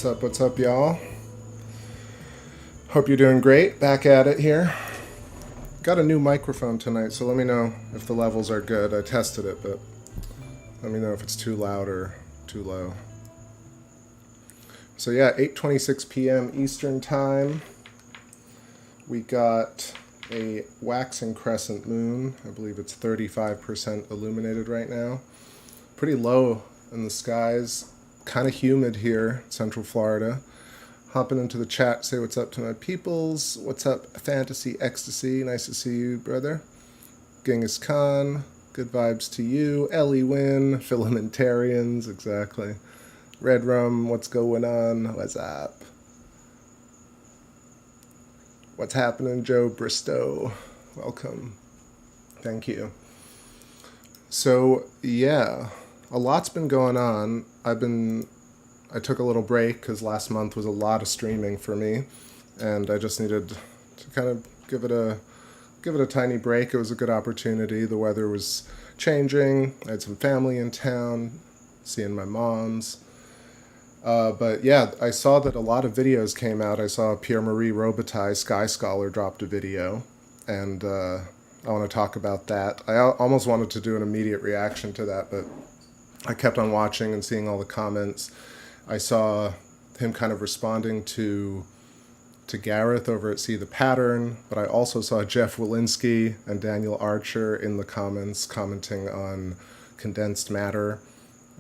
What's up, y'all? Hope you're doing great. Back at it here. Got a new microphone tonight, so let me know if the levels are good. I tested it, but let me know if it's too loud or too low. So yeah, 8:26 p.m. Eastern Time. We got a waxing crescent moon. I believe it's 35% illuminated right now. Pretty low in the skies. Kind of humid here, Central Florida. Hopping into the chat, say what's up to my peoples. What's up, Fantasy Ecstasy? Nice to see you, brother. Genghis Khan, good vibes to you. Ellie Wynn, Filamentarians, exactly. Red Rum, what's going on? What's up? What's happening, Joe Bristow? Welcome. Thank you. So, yeah, a lot's been going on. I took a little break because last month was a lot of streaming for me, and I just needed to kind of give it a tiny break. It was a good opportunity. The weather was changing. I had some family in town, seeing my moms. But yeah, I saw that a lot of videos came out. I saw Pierre-Marie Robitaille, Sky Scholar, dropped a video, and I want to talk about that. I almost wanted to do an immediate reaction to that, but I kept on watching and seeing all the comments. I saw him kind of responding to Gareth over at See the Pattern, but I also saw Jeff Walensky and Daniel Archer in the comments commenting on condensed matter,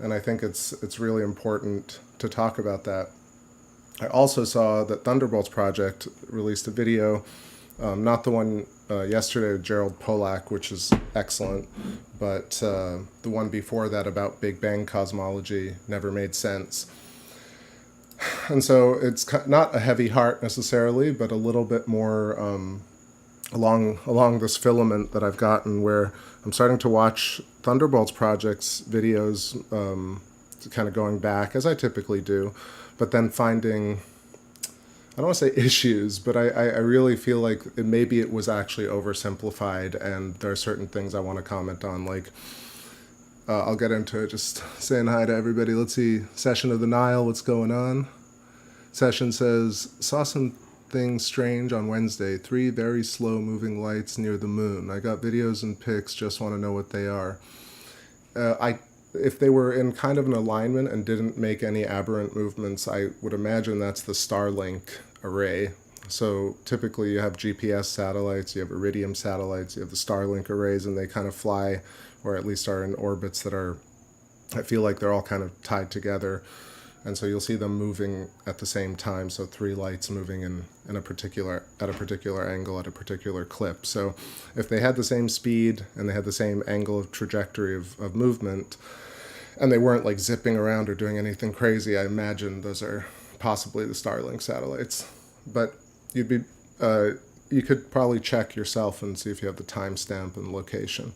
and I think it's really important to talk about that. I also saw that Thunderbolts Project released a video, not the one yesterday with Gerald Polak, which is excellent, but the one before that about Big Bang cosmology never made sense. And so it's not a heavy heart necessarily, but a little bit more along this filament that I've gotten, where I'm starting to watch Thunderbolts Project's videos, kind of going back, as I typically do, but then finding, I don't want to say issues, but I really feel like maybe it was actually oversimplified, and there are certain things I want to comment on, like, I'll get into it, just saying hi to everybody. Let's see, Session of the Nile, what's going on? Session says, saw something strange on Wednesday, 3 very slow moving lights near the moon. I got videos and pics, just want to know what they are. If they were in kind of an alignment and didn't make any aberrant movements, I would imagine that's the Starlink array. So typically you have GPS satellites, you have Iridium satellites, you have the Starlink arrays, and they kind of fly, or at least are in orbits that are, I feel like they're all kind of tied together. And so you'll see them moving at the same time, so 3 lights moving at a particular angle, at a particular clip. So if they had the same speed and they had the same angle of trajectory of movement, and they weren't like zipping around or doing anything crazy, I imagine those are possibly the Starlink satellites. But you could probably check yourself and see if you have the timestamp and location.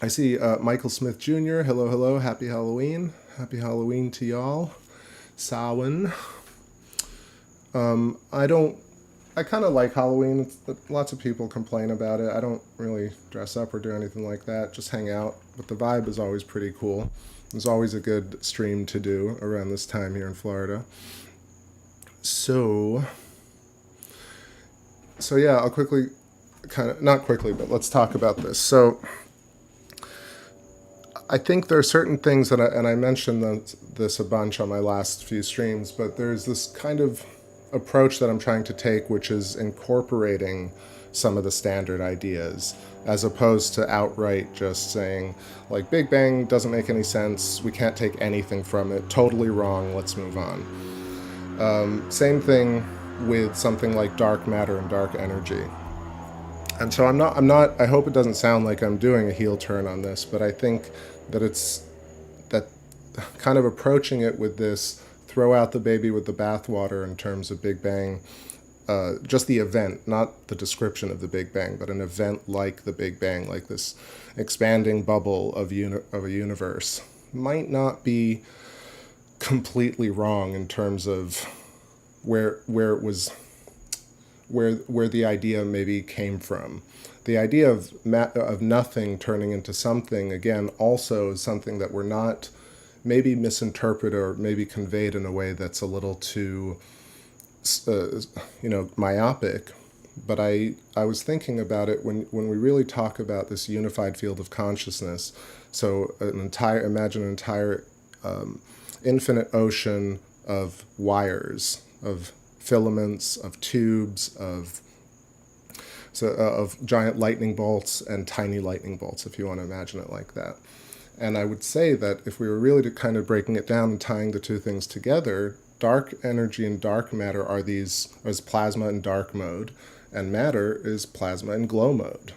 I see Michael Smith Jr. Hello, happy Halloween. Happy Halloween to y'all. Samhain. I kind of like Halloween. Lots of people complain about it. I don't really dress up or do anything like that. Just hang out. But the vibe is always pretty cool. There's always a good stream to do around this time here in Florida. So yeah, I'll quickly, not quickly, but let's talk about this. So I think there are certain things that I mentioned this a bunch on my last few streams, but there's this kind of approach that I'm trying to take, which is incorporating some of the standard ideas, as opposed to outright just saying, like, Big Bang doesn't make any sense, we can't take anything from it, totally wrong, let's move on. Same thing with something like dark matter and dark energy. And so I'm not, I hope it doesn't sound like I'm doing a heel turn on this, but I think that it's that kind of approaching it with this throw out the baby with the bathwater in terms of Big Bang, just the event, not the description of the Big Bang, but an event like the Big Bang, like this expanding bubble of a universe, might not be completely wrong in terms of where the idea maybe came from. The idea of nothing turning into something, again, also is something that we're not maybe misinterpreted or maybe conveyed in a way that's a little too, myopic. But I was thinking about it when we really talk about this unified field of consciousness. So imagine an entire infinite ocean of wires, of filaments, of tubes, of giant lightning bolts and tiny lightning bolts, if you want to imagine it like that. And I would say that if we were really to kind of breaking it down and tying the two things together, dark energy and dark matter are plasma in dark mode, and matter is plasma in glow mode.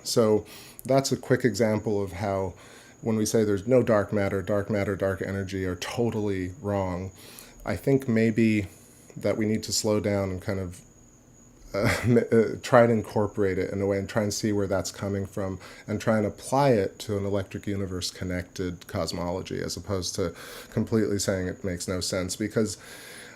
So that's a quick example of how when we say there's no dark matter, dark energy are totally wrong. I think maybe that we need to slow down and kind of try to incorporate it in a way and try and see where that's coming from and try and apply it to an electric universe connected cosmology, as opposed to completely saying it makes no sense. Because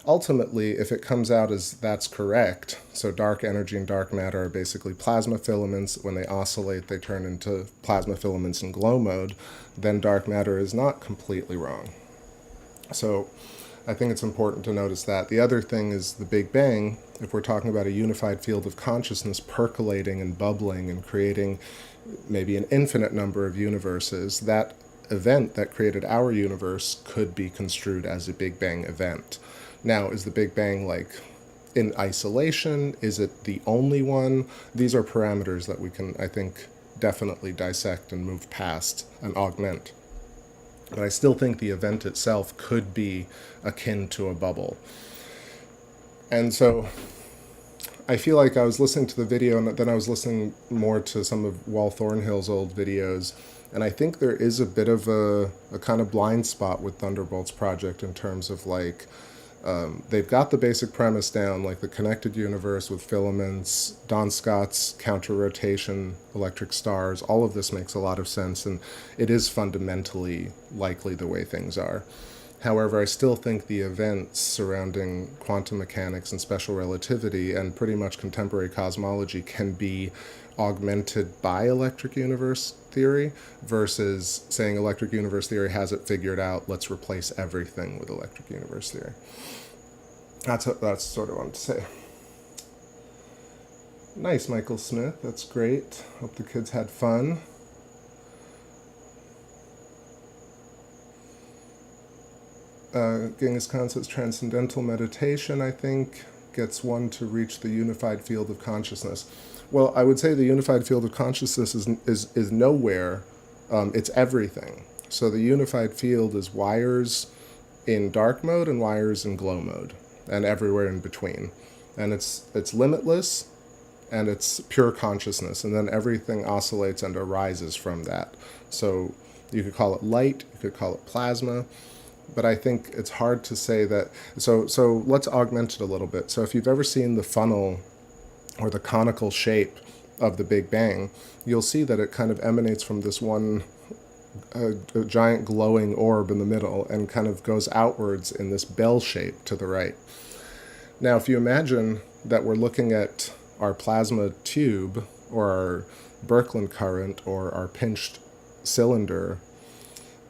ultimately, if it comes out as that's correct, so dark energy and dark matter are basically plasma filaments. When they oscillate, they turn into plasma filaments in glow mode, then dark matter is not completely wrong. So I think it's important to notice that. The other thing is the Big Bang. If we're talking about a unified field of consciousness percolating and bubbling and creating maybe an infinite number of universes, that event that created our universe could be construed as a Big Bang event. Now, is the Big Bang like in isolation? Is it the only one? These are parameters that we can, I think, definitely dissect and move past and augment. But I still think the event itself could be akin to a bubble. And so I feel like I was listening to the video and then I was listening more to some of Wal Thornhill's old videos. And I think there is a bit of a kind of blind spot with Thunderbolts Project in terms of like, they've got the basic premise down, like the connected universe with filaments, Don Scott's counter-rotation, electric stars. All of this makes a lot of sense, and it is fundamentally likely the way things are. However, I still think the events surrounding quantum mechanics and special relativity and pretty much contemporary cosmology can be augmented by electric universe theory versus saying electric universe theory has it figured out, let's replace everything with electric universe theory. That's sort of what I want to say. Nice, Michael Smith. That's great. Hope the kids had fun. Genghis Khan says transcendental meditation, I think, gets one to reach the unified field of consciousness. Well, I would say the unified field of consciousness is nowhere. It's everything. So the unified field is wires in dark mode and wires in glow mode, and everywhere in between. And it's limitless, and it's pure consciousness, and then everything oscillates and arises from that. So you could call it light, you could call it plasma, but I think it's hard to say that. So let's augment it a little bit. So if you've ever seen the funnel or the conical shape of the Big Bang, you'll see that it kind of emanates from this one a giant glowing orb in the middle and kind of goes outwards in this bell shape to the right. Now, if you imagine that we're looking at our plasma tube or our Birkeland current or our pinched cylinder,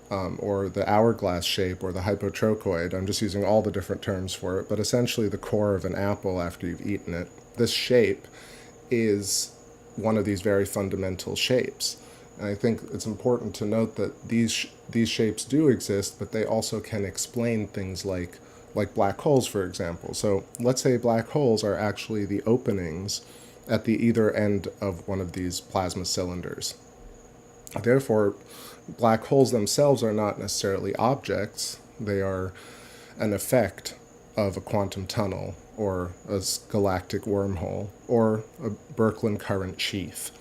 or the hourglass shape or the hypotrochoid, I'm just using all the different terms for it, but essentially the core of an apple after you've eaten it, this shape is one of these very fundamental shapes. And I think it's important to note that these shapes do exist, but they also can explain things like black holes, for example. So let's say black holes are actually the openings at the either end of one of these plasma cylinders. Therefore, black holes themselves are not necessarily objects. They are an effect of a quantum tunnel or a galactic wormhole or a Birkeland current sheath.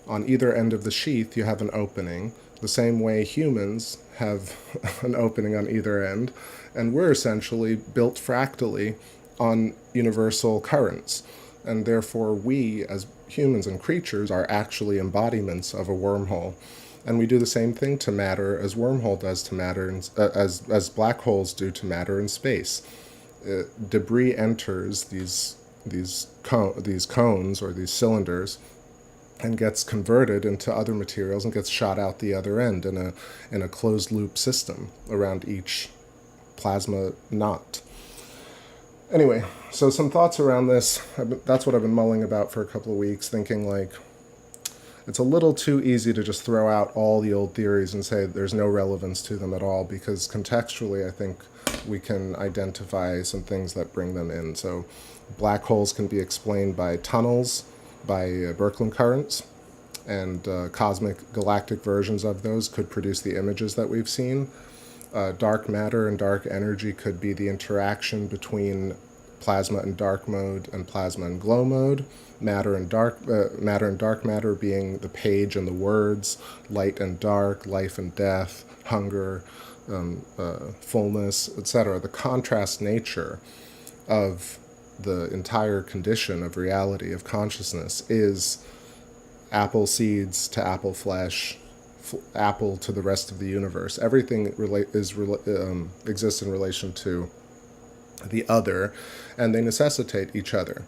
On either end of the sheath, you have an opening, the same way humans have an opening on either end, and we're essentially built fractally on universal currents. And therefore, we, as humans and creatures, are actually embodiments of a wormhole. And we do the same thing to matter as wormhole does to matter, as black holes do to matter in space. Debris enters these cones or these cylinders, and gets converted into other materials and gets shot out the other end in a closed loop system around each plasma knot. Anyway, so some thoughts around this. That's what I've been mulling about for a couple of weeks, thinking like it's a little too easy to just throw out all the old theories and say there's no relevance to them at all, because contextually I think we can identify some things that bring them in. So black holes can be explained by tunnels, by Birkeland currents, and cosmic galactic versions of those could produce the images that we've seen. Dark matter and dark energy could be the interaction between plasma and dark mode and plasma and glow mode. Matter and dark matter being the page and the words, light and dark, life and death, hunger, fullness, etc. The contrast nature of the entire condition of reality, of consciousness, is apple seeds to apple flesh, apple to the rest of the universe. Everything exists in relation to the other, and they necessitate each other.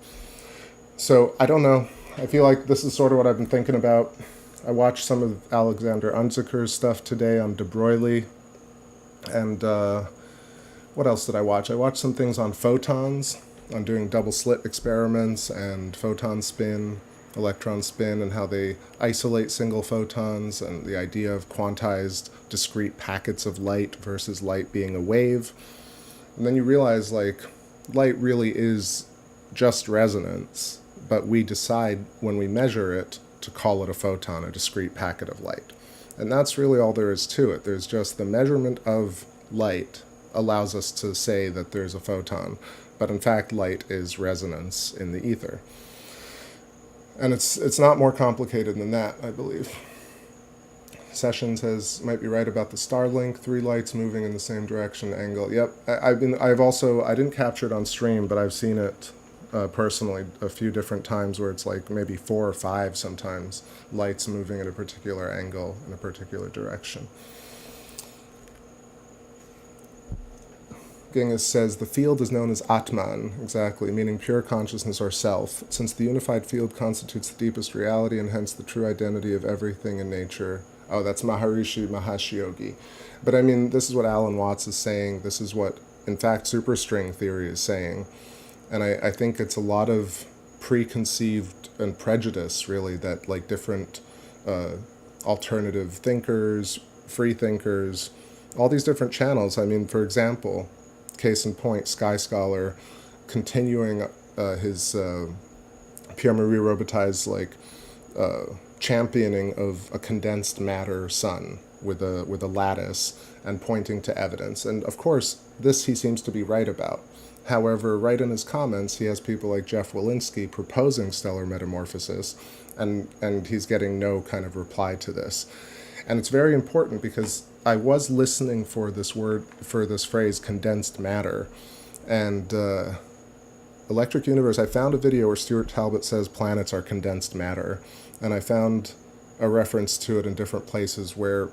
So I don't know. I feel like this is sort of what I've been thinking about. I watched some of Alexander Unziker's stuff today on de Broglie, and what else did I watch? I watched some things on photons, on doing double slit experiments and photon spin, electron spin, and how they isolate single photons, and the idea of quantized discrete packets of light versus light being a wave. And then you realize, like, light really is just resonance, but we decide when we measure it to call it a photon, a discrete packet of light. And that's really all there is to it. There's just the measurement of light allows us to say that there's a photon, but in fact light is resonance in the ether. And it's not more complicated than that, I believe. Session says, might be right about the Starlink, 3 lights moving in the same direction angle. Yep, I didn't capture it on stream, but I've seen it personally a few different times where it's like maybe 4 or 5 sometimes lights moving at a particular angle in a particular direction. Genghis says, the field is known as Atman, exactly, meaning pure consciousness or self, since the unified field constitutes the deepest reality and hence the true identity of everything in nature. Oh, that's Maharishi Mahesh Yogi. But I mean, this is what Alan Watts is saying. This is what, in fact, superstring theory is saying. And I think it's a lot of preconceived and prejudice, really, that like different alternative thinkers, free thinkers, all these different channels. I mean, for example, case in point, Sky Scholar continuing his Pierre-Marie Robitaille's like championing of a condensed matter sun with a lattice and pointing to evidence. And of course, this he seems to be right about. However, right in his comments, he has people like Jeff Walensky proposing stellar metamorphosis, and he's getting no kind of reply to this. And it's very important because I was listening for this phrase, condensed matter, and Electric Universe, I found a video where Stuart Talbot says planets are condensed matter, and I found a reference to it in different places where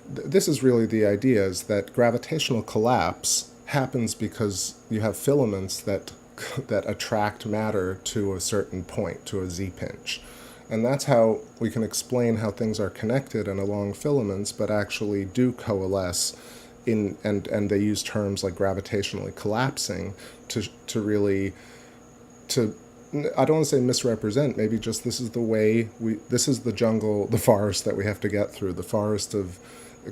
this is really the idea, is that gravitational collapse happens because you have filaments that attract matter to a certain point, to a z-pinch. And that's how we can explain how things are connected and along filaments, but actually do coalesce in, and they use terms like gravitationally collapsing to really, I don't want to say misrepresent, maybe just this is the way this is the jungle, the forest that we have to get through, the forest of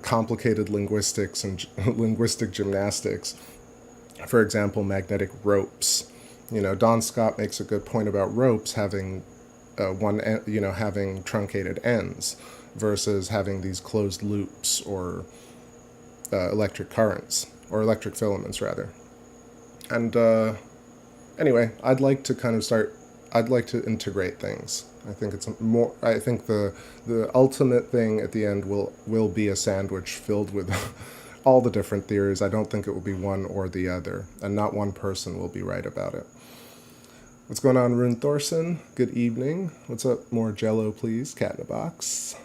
complicated linguistics and linguistic gymnastics. For example, magnetic ropes. You know, Don Scott makes a good point about ropes having having truncated ends versus having these closed loops or electric currents, or electric filaments rather. And anyway, I'd like to integrate things. I think the ultimate thing at the end will be a sandwich filled with all the different theories. I don't think it will be one or the other, and not one person will be right about it. What's going on, Rune Thorson? Good evening. What's up? More Jello, please. Cat in a box.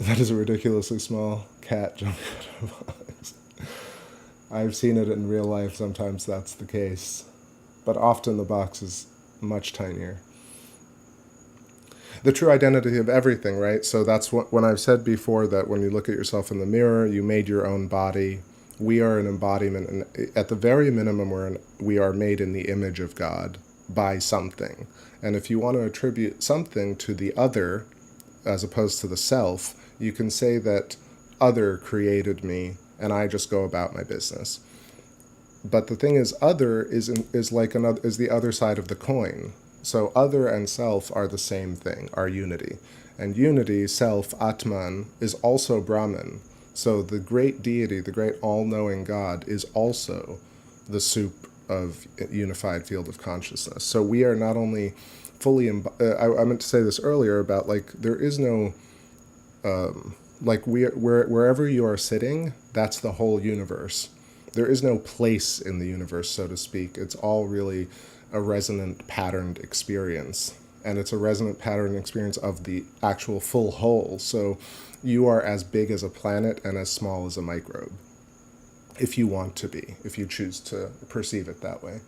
That is a ridiculously small cat jumping out of a box. I've seen it in real life. Sometimes that's the case, but often the box is much tinier. the true identity of everything, right? So that's what, when I've said before that when you look at yourself in the mirror, you made your own body. We are an embodiment, and at the very minimum, we are made in the image of God by something. And if you want to attribute something to the other, as opposed to the self, you can say that other created me, and I just go about my business. But the thing is, other is the other side of the coin. So other and self are the same thing, are unity. And unity, self, Atman, is also Brahman. So the great deity, the great all-knowing God, is also the soup of unified field of consciousness. So we are not only fully, I meant to say this earlier about, like, there is no, wherever you are sitting, that's the whole universe. There is no place in the universe, so to speak. It's all really a resonant patterned experience. And it's a resonant pattern experience of the actual full whole. So you are as big as a planet and as small as a microbe, if you want to be, if you choose to perceive it that way.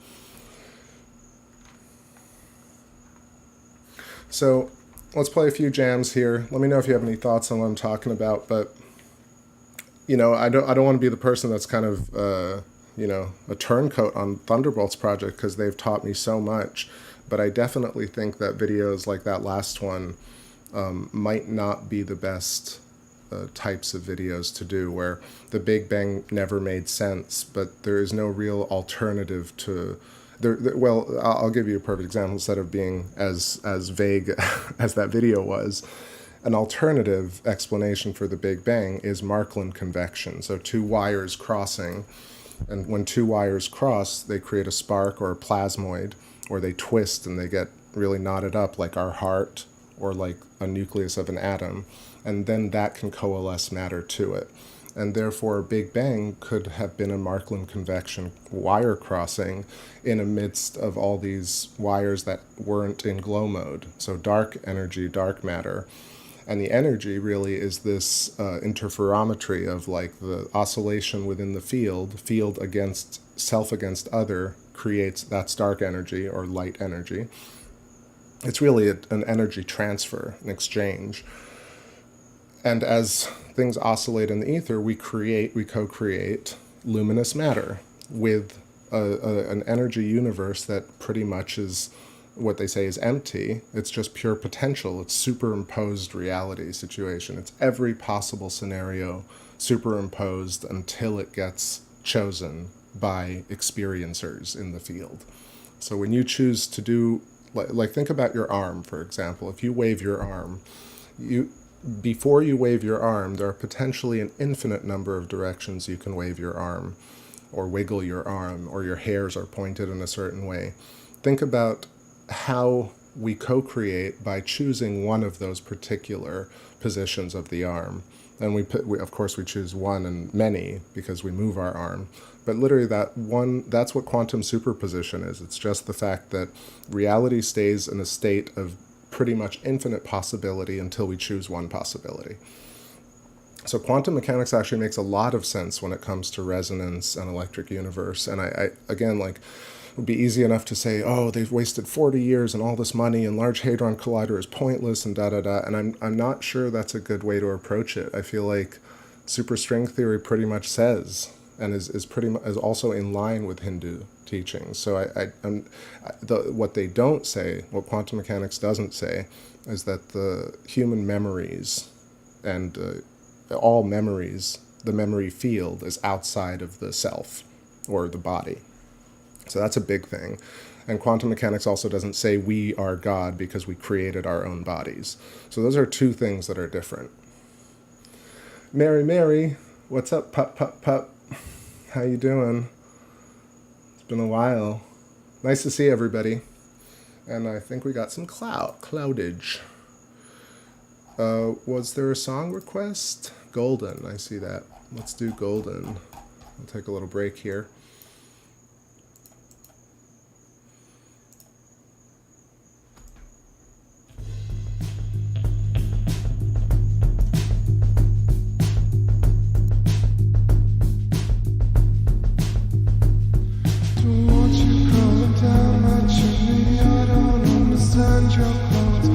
So let's play a few jams here. Let me know if you have any thoughts on what I'm talking about. But, you know, I don't want to be the person that's kind of, a turncoat on Thunderbolts Project, because they've taught me so much. But I definitely think that videos like that last one might not be the best types of videos to do, where the Big Bang never made sense, but there is no real alternative to... Well, I'll give you a perfect example. Instead of being as vague as that video was, an alternative explanation for the Big Bang is Markland convection. So two wires crossing, and when two wires cross, they create a spark or a plasmoid, or they twist and they get really knotted up like our heart or like a nucleus of an atom, and then that can coalesce matter to it. And therefore, Big Bang could have been a Markland convection wire crossing in the midst of all these wires that weren't in glow mode. So dark energy, dark matter. And the energy really is this interferometry of, like, the oscillation within the field against self against other creates, that's dark energy or light energy. It's really an energy transfer, an exchange. And as things oscillate in the ether, we co-create luminous matter with an energy universe that pretty much is what they say is empty. It's just pure potential. It's superimposed reality situation. It's every possible scenario superimposed until it gets chosen by experiencers in the field. So when you choose to do, like think about your arm, for example. If you wave your arm, before you wave your arm, there are potentially an infinite number of directions you can wave your arm or wiggle your arm, or your hairs are pointed in a certain way. Think about how we co-create by choosing one of those particular positions of the arm. And of course we choose one and many because we move our arm. But literally that's what quantum superposition is. It's just the fact that reality stays in a state of pretty much infinite possibility until we choose one possibility. So quantum mechanics actually makes a lot of sense when it comes to resonance and electric universe. And I again, like, it would be easy enough to say, oh, they've wasted 40 years and all this money, and Large Hadron Collider is pointless, and da-da-da. And I'm not sure that's a good way to approach it. I feel like superstring theory pretty much says, and is also in line with Hindu teachings. So what they don't say, what quantum mechanics doesn't say, is that the human memories and all memories, the memory field is outside of the self or the body. So that's a big thing. And quantum mechanics also doesn't say we are God because we created our own bodies. So those are two things that are different. Mary, what's up, pup? How you doing? It's been a while. Nice to see everybody. And I think we got some cloudage. Was there a song request? Golden, I see that. Let's do Golden. I'll take a little break here. Your clothes,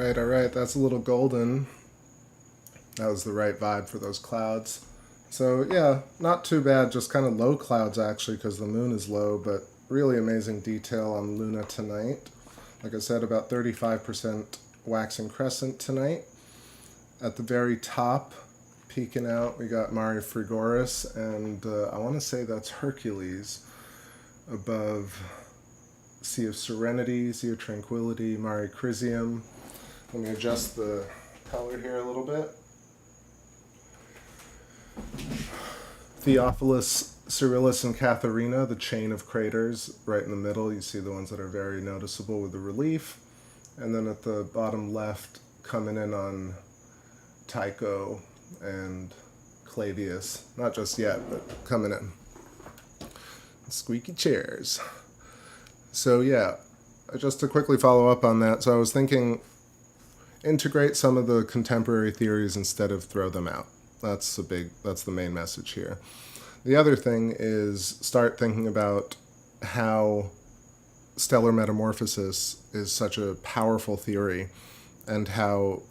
right, all right. That's a little golden. That was the right vibe for those clouds. So yeah, not too bad, just kind of low clouds actually because the moon is low, but really amazing detail on Luna tonight. Like I said, about 35% waxing crescent tonight. At the very top, peeking out, we got Mare Frigoris, and I want to say that's Hercules above Sea of Serenity, Sea of Tranquility, Mare Crisium. Let me adjust the color here a little bit. Theophilus, Cyrillus, and Katharina, the chain of craters, right in the middle. You see the ones that are very noticeable with the relief. And then at the bottom left, coming in on Tycho and Clavius. Not just yet, but coming in. Squeaky chairs. So yeah, just to quickly follow up on that, so I was thinking integrate some of the contemporary theories instead of throw them out. That's the main message here. The other thing is start thinking about how stellar metamorphosis is such a powerful theory and how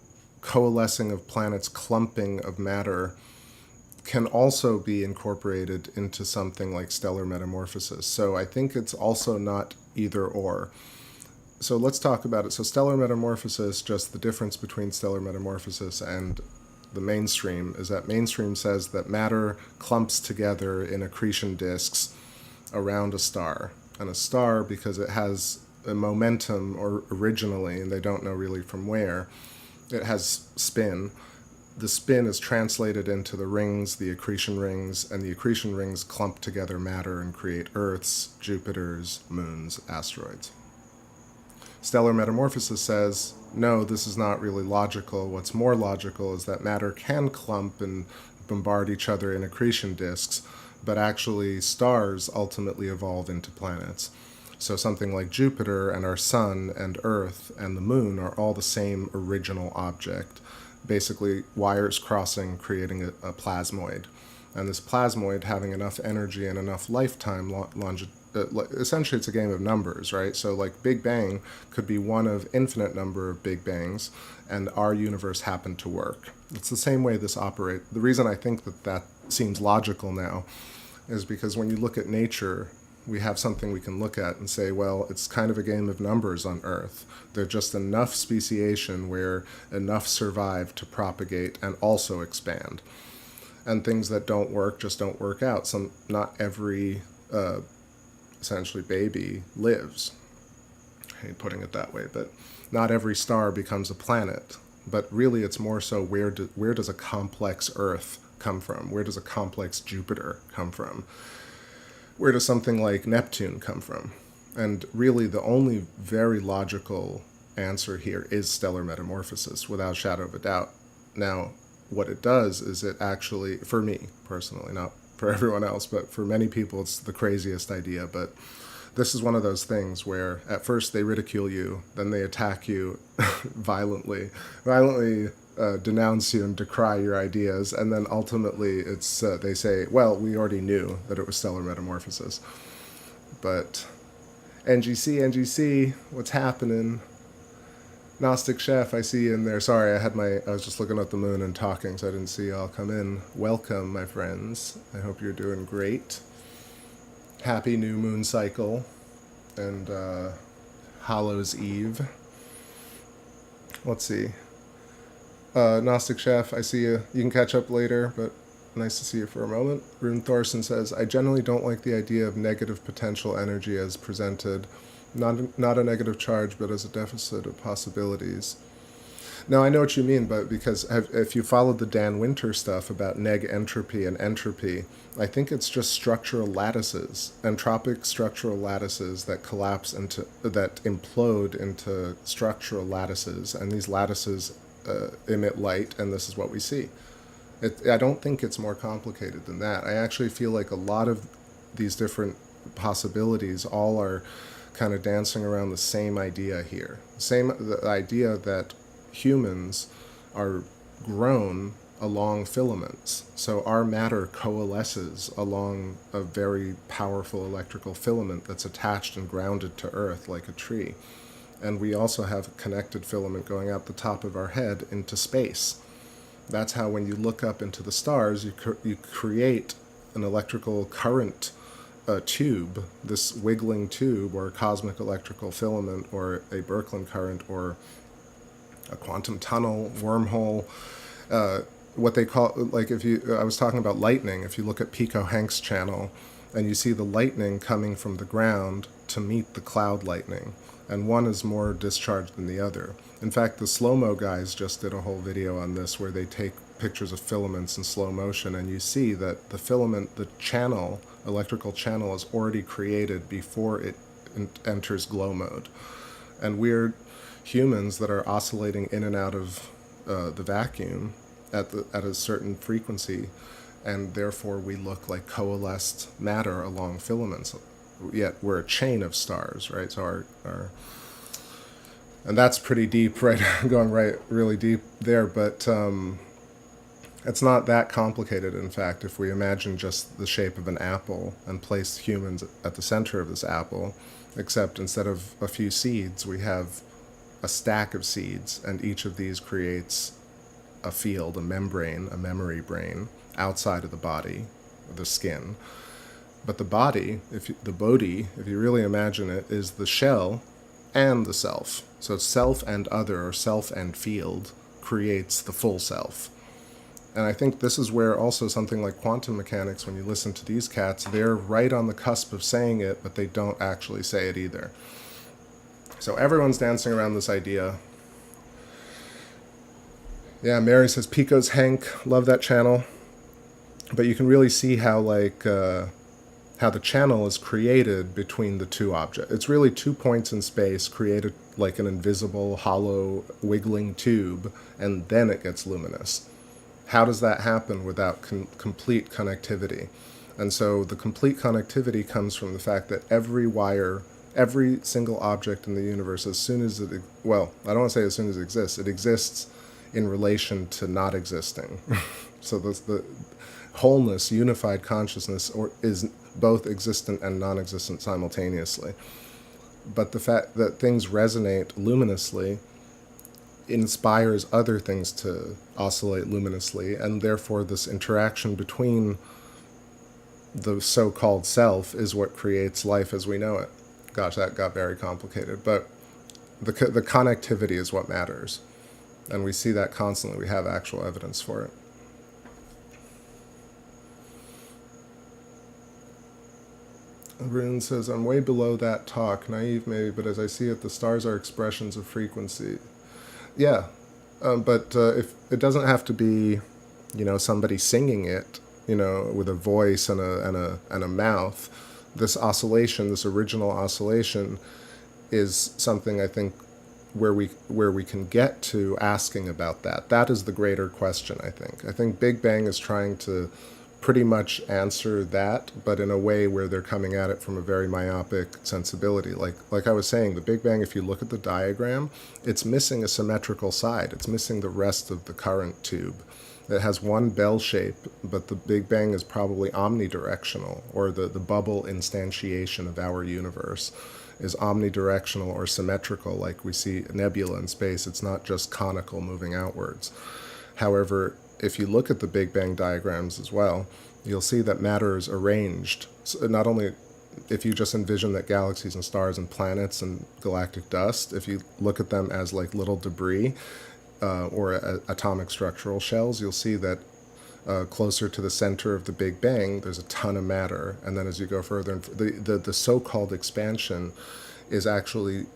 coalescing of planets, clumping of matter, can also be incorporated into something like stellar metamorphosis. So I think it's also not either or. So let's talk about it. So stellar metamorphosis, just the difference between stellar metamorphosis and the mainstream is that mainstream says that matter clumps together in accretion disks around a star. And a star, because it has a momentum or originally, and they don't know really from where, it has spin. The spin is translated into the rings, the accretion rings, and the accretion rings clump together matter and create Earths, Jupiters, moons, asteroids. Stellar metamorphosis says, no, this is not really logical. What's more logical is that matter can clump and bombard each other in accretion disks, but actually stars ultimately evolve into planets. So something like Jupiter and our sun and Earth and the moon are all the same original object. Basically, wires crossing, creating a plasmoid. And this plasmoid having enough energy and enough lifetime, essentially it's a game of numbers, right? So like Big Bang could be one of infinite number of Big Bangs, and our universe happened to work. It's the same way this operates. The reason I think that seems logical now is because when you look at nature, we have something we can look at and say, well, it's kind of a game of numbers on Earth. There's just enough speciation where enough survive to propagate and also expand. And things that don't work just don't work out. Not every, essentially, baby lives. I hate putting it that way, but not every star becomes a planet. But really, it's more so where does a complex Earth come from? Where does a complex Jupiter come from? Where does something like Neptune come from? And really, the only very logical answer here is stellar metamorphosis, without a shadow of a doubt. Now, what it does is it actually, for me personally, not for everyone else, but for many people, it's the craziest idea. But this is one of those things where at first they ridicule you, then they attack you violently denounce you and decry your ideas, and then ultimately it's they say, well, we already knew that it was stellar metamorphosis. But NGC, what's happening? Gnostic Chef, I see you in there. Sorry, I was just looking at the moon and talking, so I didn't see y'all come in. Welcome, my friends. I hope you're doing great. Happy new moon cycle and Hallows Eve. Let's see. Gnostic Chef, I see you. You can catch up later, but nice to see you for a moment. Rune Thorson says, I generally don't like the idea of negative potential energy as presented. Not a negative charge, but as a deficit of possibilities. No, I know what you mean, but because if you followed the Dan Winter stuff about neg entropy and entropy, I think it's just structural lattices, entropic structural lattices that that implode into structural lattices, and these lattices emit light, and this is what we see. I don't think it's more complicated than that. I actually feel like a lot of these different possibilities all are kind of dancing around the same idea here. The idea that humans are grown along filaments. So our matter coalesces along a very powerful electrical filament that's attached and grounded to Earth like a tree. And we also have a connected filament going out the top of our head into space. That's how when you look up into the stars, you create an electrical current tube, this wiggling tube, or a cosmic electrical filament, or a Birkeland current, or a quantum tunnel, wormhole, what they call, like I was talking about lightning, if you look at Pico Hank's channel, and you see the lightning coming from the ground to meet the cloud lightning, and one is more discharged than the other. In fact, the slow-mo guys just did a whole video on this where they take pictures of filaments in slow motion, and you see that the filament, the channel, electrical channel, is already created before it enters glow mode. And we're humans that are oscillating in and out of the vacuum at a certain frequency, and therefore we look like coalesced matter along filaments. Yet we're a chain of stars, right? So our and that's pretty deep, right? Going right really deep there, but it's not that complicated. In fact, if we imagine just the shape of an apple and place humans at the center of this apple, except instead of a few seeds, we have a stack of seeds, and each of these creates a field, a membrane, a memory brain outside of the body, the skin. But the body, the bodhi, if you really imagine it, is the shell and the self. So self and other, or self and field, creates the full self. And I think this is where also something like quantum mechanics, when you listen to these cats, they're right on the cusp of saying it, but they don't actually say it either. So everyone's dancing around this idea. Yeah, Mary says, Pico's Hank, love that channel. But you can really see how, like, how the channel is created between the two objects. It's really 2 points in space created like an invisible, hollow, wiggling tube, and then it gets luminous. How does that happen without complete connectivity? And so the complete connectivity comes from the fact that every wire, every single object in the universe, as soon as it, well, I don't want to say as soon as it exists in relation to not existing. So the wholeness, unified consciousness, is both existent and non-existent simultaneously. But the fact that things resonate luminously inspires other things to oscillate luminously, and therefore this interaction between the so-called self is what creates life as we know it. Gosh, that got very complicated, but the connectivity is what matters, and we see that constantly. We have actual evidence for it. Rune says, I'm way below that talk, naive maybe, but as I see it, the stars are expressions of frequency. Yeah, but if it doesn't have to be, somebody singing it, with a voice and a mouth. This oscillation, this original oscillation, is something I think where we can get to asking about that. That is the greater question, I think. I think Big Bang is trying to pretty much answer that, but in a way where they're coming at it from a very myopic sensibility. Like I was saying, the Big Bang, if you look at the diagram, it's missing a symmetrical side. It's missing the rest of the current tube. It has one bell shape, but the Big Bang is probably omnidirectional, or the bubble instantiation of our universe is omnidirectional or symmetrical, like we see a nebula in space. It's not just conical moving outwards. However, if you look at the Big Bang diagrams as well, you'll see that matter is arranged. So not only if you just envision that galaxies and stars and planets and galactic dust, if you look at them as like little debris or atomic structural shells, you'll see that closer to the center of the Big Bang, there's a ton of matter. And then as you go further, the so-called expansion is actually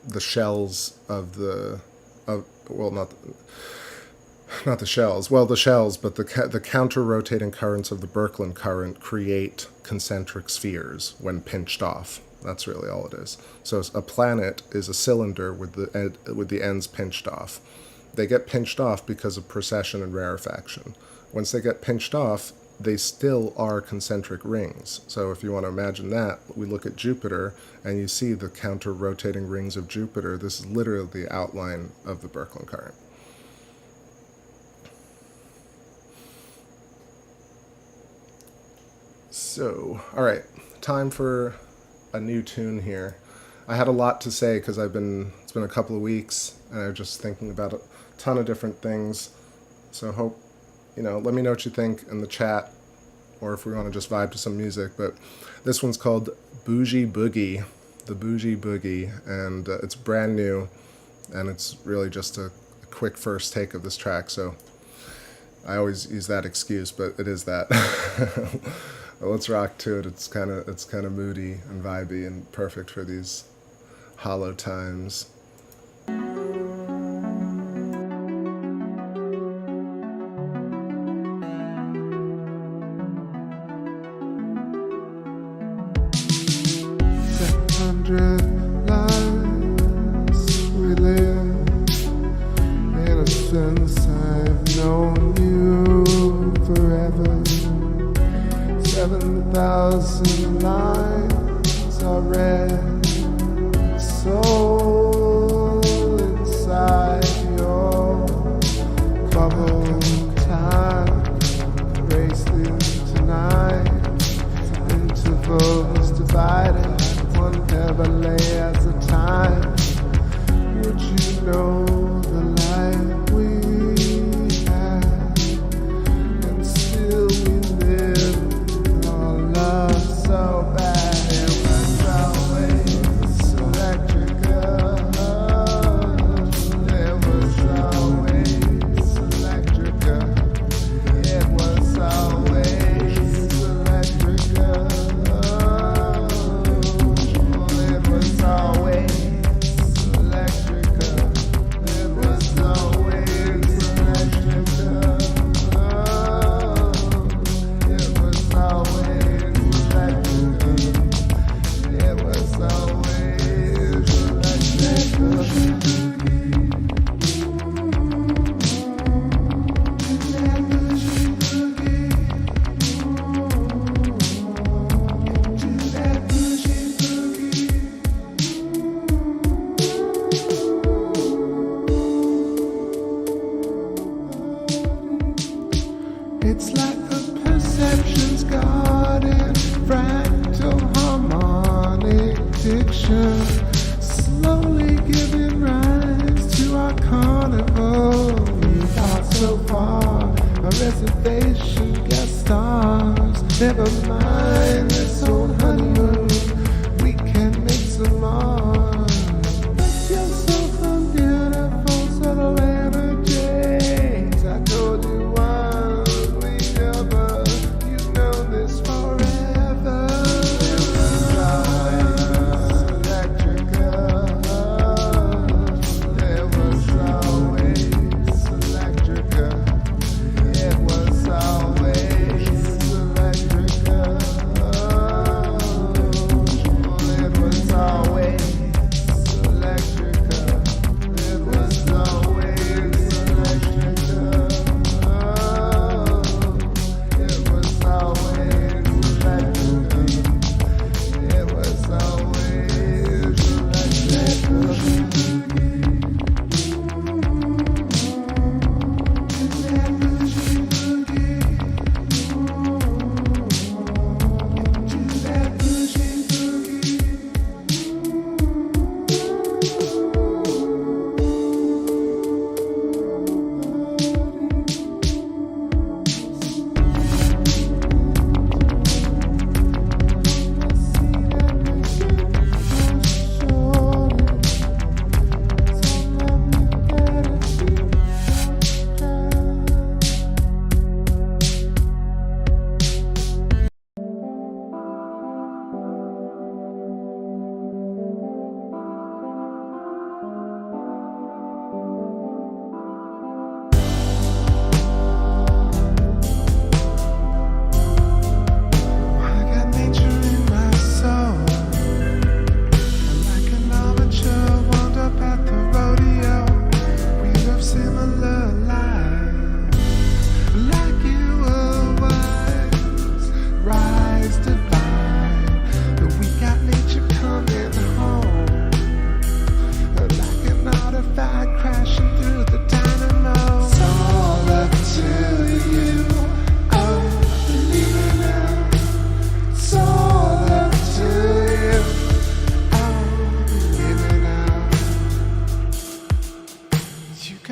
the shells of not the shells. Well, the shells, but the counter-rotating currents of the Birkeland current create concentric spheres when pinched off. That's really all it is. So a planet is a cylinder with the ends pinched off. They get pinched off because of precession and rarefaction. Once they get pinched off, they still are concentric rings. So if you want to imagine that, we look at Jupiter, and you see the counter-rotating rings of Jupiter. This is literally the outline of the Birkeland current. So, all right, time for a new tune here. I had a lot to say because it's been a couple of weeks, and I'm just thinking about a ton of different things. So hope, let me know what you think in the chat, or if we want to just vibe to some music. But this one's called Bougie Boogie, the Bougie Boogie, and it's brand new, and it's really just a quick first take of this track. So I always use that excuse, but it is that. Well, let's rock to it. It's kind of moody and vibey and perfect for these hollow times. It was always electric.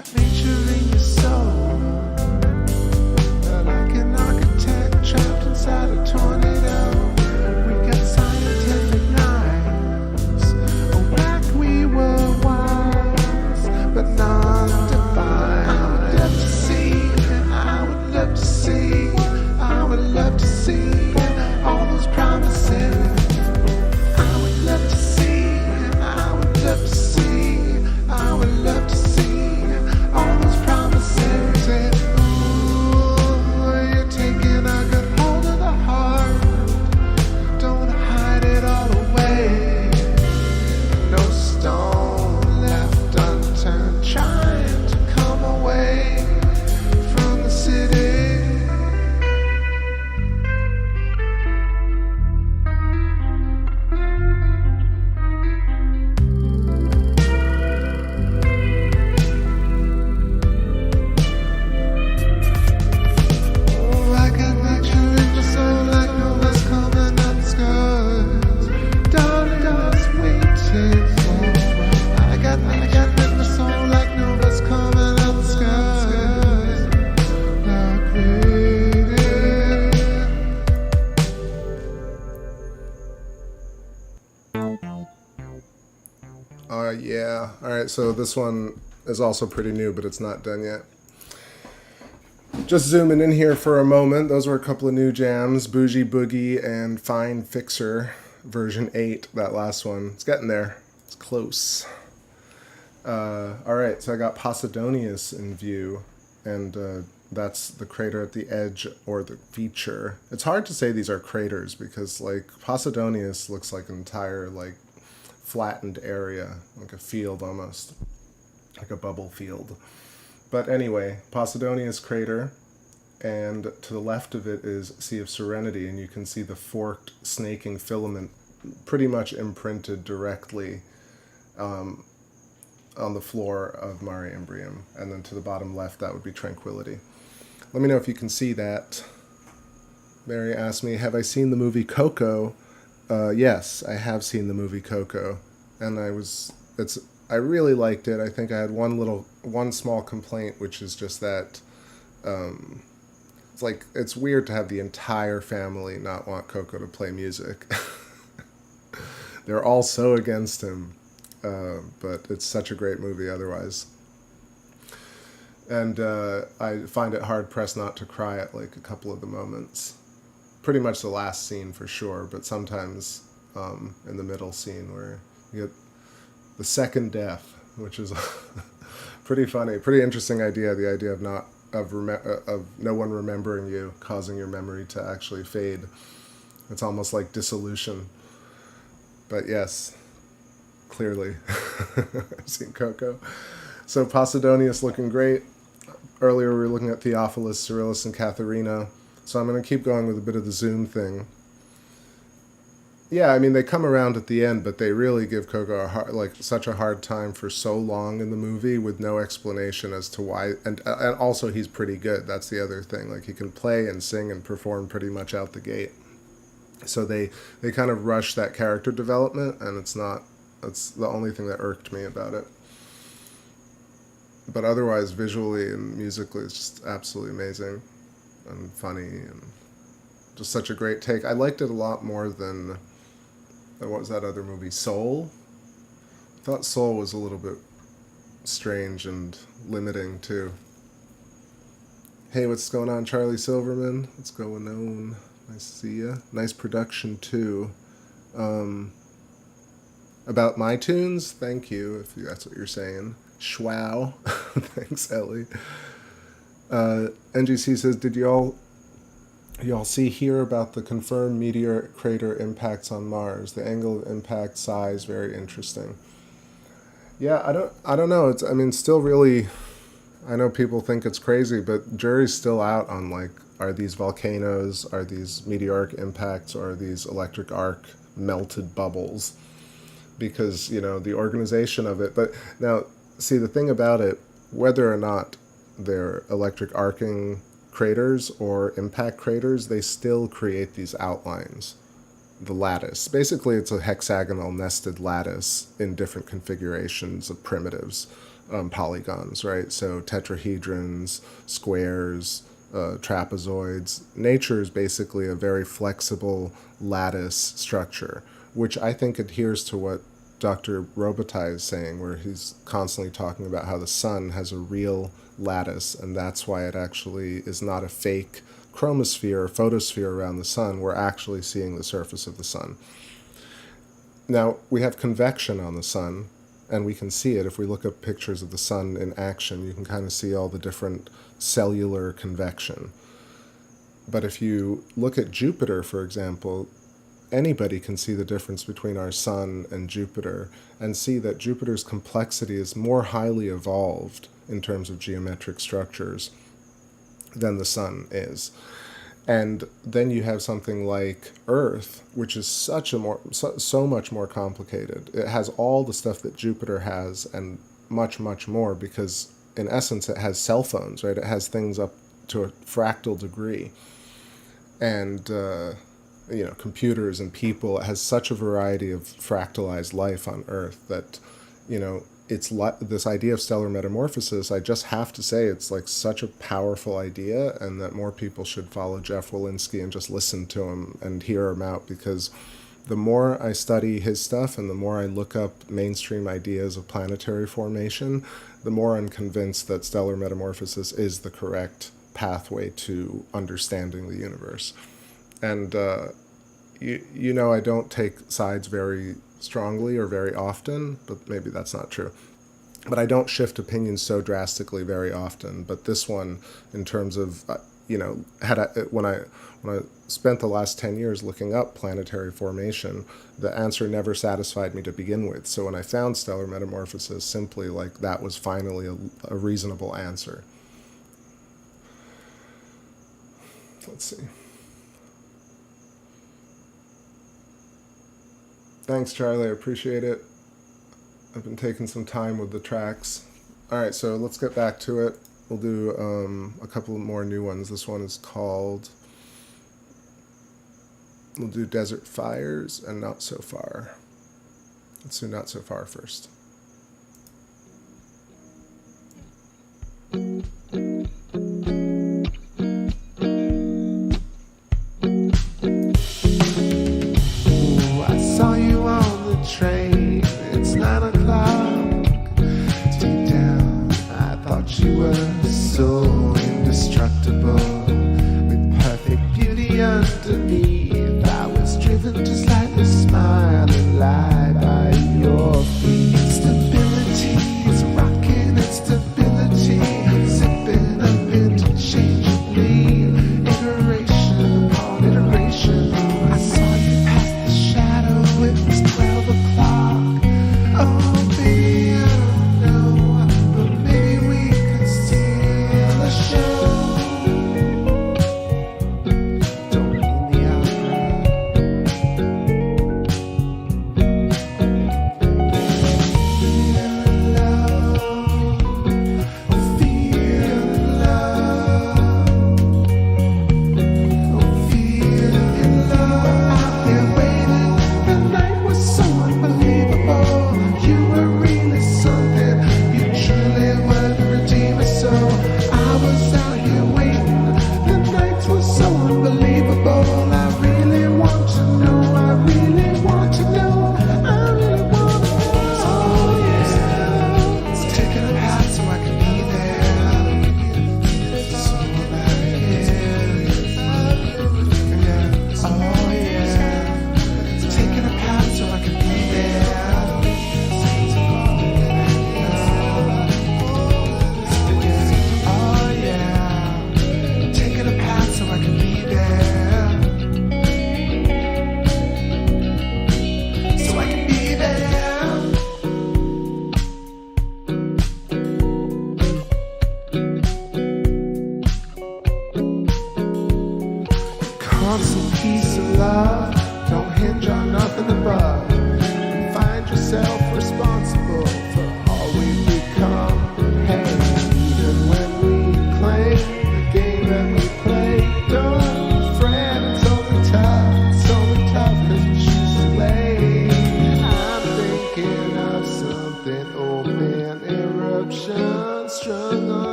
got nature in your soul. But like an architect trapped inside a tornado. We got scientific knives. Oh, back we were wise, but not divine. I would love to see, I would love to see, I would love to see all those promises. I would love to see, I would love to see, I would love to see all those promises. And ooh, you're taking a good hold of the heart. Don't hide it all away. No stone left unturned, trying to come away from the city. I got nature in my soul like no one's coming up the skies. Darling, I was waiting for. I got nature in my soul like no one's coming up the skies. Like radiant. Yeah. Alright, so this one is also pretty new, but it's not done yet. Just zooming in here for a moment, those were a couple of new jams, Bougie Boogie and Fine Fixer, version 8, that last one. It's getting there. It's close. Alright, so I got Posidonius in view, and that's the crater at the edge, or the feature. It's hard to say these are craters, because, like, Posidonius looks like an entire, like, flattened area, like a field almost, like a bubble field. But anyway, Posidonius crater, and to the left of it is Sea of Serenity, and you can see the forked snaking filament pretty much imprinted directly on the floor of Mare Imbrium. And then to the bottom left, that would be Tranquility. Let me know if you can see that. Mary asked me, have I seen the movie Coco? Yes, I have seen the movie Coco, and I really liked it. I think I had one small complaint, which is just that it's weird to have the entire family not want Coco to play music. They're all so against him, but it's such a great movie otherwise. And I find it hard-pressed not to cry at, like, a couple of the moments. Pretty much the last scene for sure, but sometimes in the middle scene where you get the second death, which is pretty funny, pretty interesting idea. The idea of no one remembering you, causing your memory to actually fade. It's almost like dissolution. But yes, clearly, I've seen Coco. So Posidonius looking great. Earlier we were looking at Theophilus, Cyrillus, and Katharina. So I'm going to keep going with a bit of the zoom thing. Yeah, I mean, they come around at the end, but they really give Coco such a hard time for so long in the movie with no explanation as to why. And also, he's pretty good. That's the other thing. Like, he can play and sing and perform pretty much out the gate. So they kind of rush that character development, and it's the only thing that irked me about it. But otherwise, visually and musically, it's just absolutely amazing and funny and just such a great take. I liked it a lot more than, what was that other movie, Soul? I thought Soul was a little bit strange and limiting too. Hey, what's going on, Charlie Silverman? What's going on? Nice to see ya. Nice production too. About my tunes? Thank you, if that's what you're saying. Schwow. Thanks, Ellie. NGC says, did y'all hear about the confirmed meteor crater impacts on Mars? The angle of impact, size, very interesting. Yeah, I don't know. Still really, I know people think it's crazy, but jury's still out on, like, are these volcanoes, are these meteoric impacts, or are these electric arc melted bubbles? Because, the organization of it. But now, see, the thing about it, whether or not they're electric arcing craters or impact craters, they still create these outlines. The lattice. Basically, it's a hexagonal nested lattice in different configurations of primitives. polygons, right? So tetrahedrons, squares, trapezoids. Nature is basically a very flexible lattice structure, which I think adheres to what Dr. Robitaille is saying, where he's constantly talking about how the sun has a real lattice, and that's why it actually is not a fake chromosphere or photosphere around the sun. We're actually seeing the surface of the sun. Now, we have convection on the sun, and we can see it. If we look up pictures of the sun in action, you can kind of see all the different cellular convection. But if you look at Jupiter, for example, anybody can see the difference between our sun and Jupiter and see that Jupiter's complexity is more highly evolved in terms of geometric structures than the sun is. And then you have something like Earth, which is so much more complicated. It has all the stuff that Jupiter has and much, much more, because in essence it has cell phones, right? It has things up to a fractal degree. And, computers and people. It has such a variety of fractalized life on Earth that, it's this idea of stellar metamorphosis, I just have to say it's like such a powerful idea, and that more people should follow Jeff Walensky and just listen to him and hear him out, because the more I study his stuff and the more I look up mainstream ideas of planetary formation, the more I'm convinced that stellar metamorphosis is the correct pathway to understanding the universe. And, I don't take sides very strongly or very often, but maybe that's not true. But I don't shift opinions so drastically very often. But this one, in terms of, when I spent the last 10 years looking up planetary formation, the answer never satisfied me to begin with. So when I found stellar metamorphosis, simply like that was finally a reasonable answer. Let's see. Thanks, Charlie. I appreciate it. I've been taking some time with the tracks. All right, so let's get back to it. We'll do a couple more new ones. This one is called... We'll do Desert Fires and Not So Far. Let's do Not So Far first. Train, it's 9 o'clock. Deep down, I thought you were so indestructible, with perfect beauty underneath. I was driven to slightly smile and lie by your feet. Stability is rocking, it's stability, zipping up interchangeably, iteration upon iteration. I saw you past the shadow, it was 12 o'clock. Oh, baby, I don't know, but maybe we could steal a show. Don't mean the opera.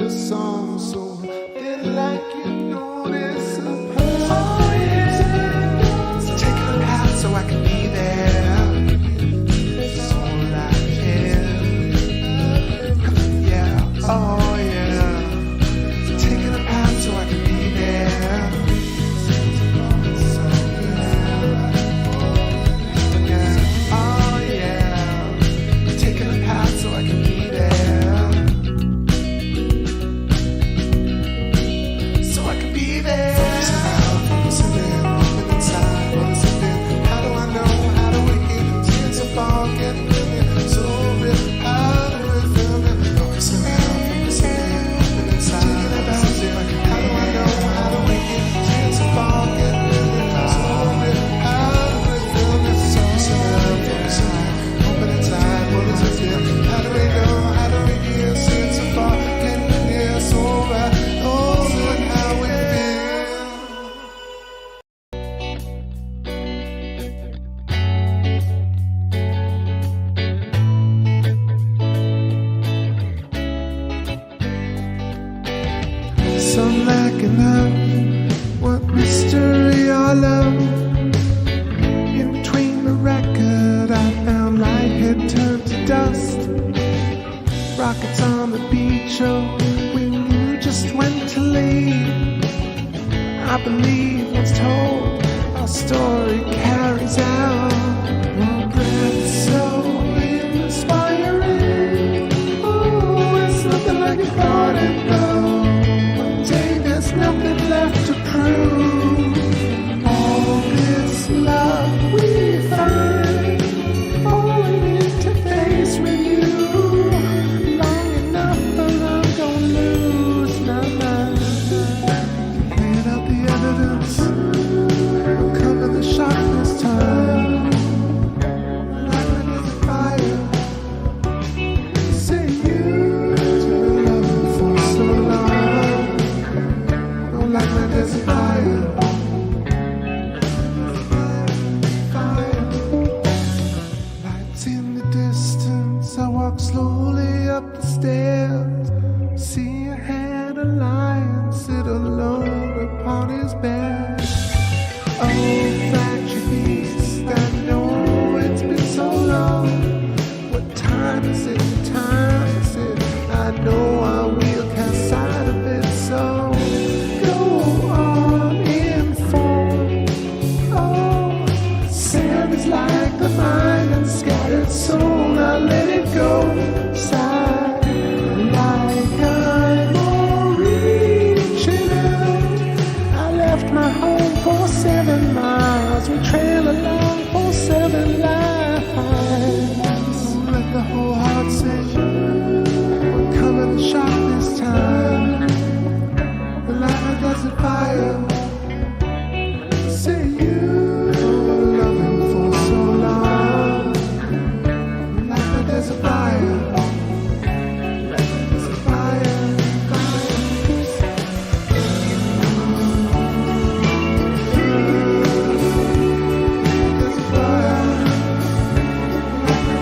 a song so thin like you notice a person. Oh yeah, so take a path so I can be there. That's all I can. Yeah, oh yeah. So taking a path so I can be there. So yeah, oh yeah. Taking a path so I can be there. So I can be there. Focusing in, moving inside, focusing in. How do I know? How do we get tears of fog and living so real? How do we feel it? Focusing in, moving inside. Taking a bounce in. How do I know? How do we get tears of fog and living so real? How do we feel it? Focusing in, moving inside, focusing in. How do we know? How do we get tears of fog and living so real? Oh, and how we feel. Some lacking out what mystery or love. In between the record, I found light had turned to dust. Rockets on the beach, oh, we knew just when to leave. I believe what's told, our story carries out. Our breath so inspiring. Oh, it's nothing like it thought it though. One day there's nothing left to prove. All this love we find, all we need to face with you. Long enough, but I'm gonna lose my mind. Cleared out the evidence, cover the shot this time. Like it is a fire. Say you to love for so long. Oh, like it is a fire. Lights in the distance, I walk slowly up the stairs. See ahead a lion sit alone upon his bed. Oh, fragile beast, I know it's been so long. What time is it? Time is it? I know I will cast sight of it, so go on inform. Oh, sand is like the mind and scattered soul. Now let it go. Sigh like I'm all reaching out. I left my home for 7 miles. We trail along for 7 lives. Let the whole heart say, we're coming to shop this time. The light doesn't fire. Say you loving for so long. Like there's a fire. There's a fire. There's a fire.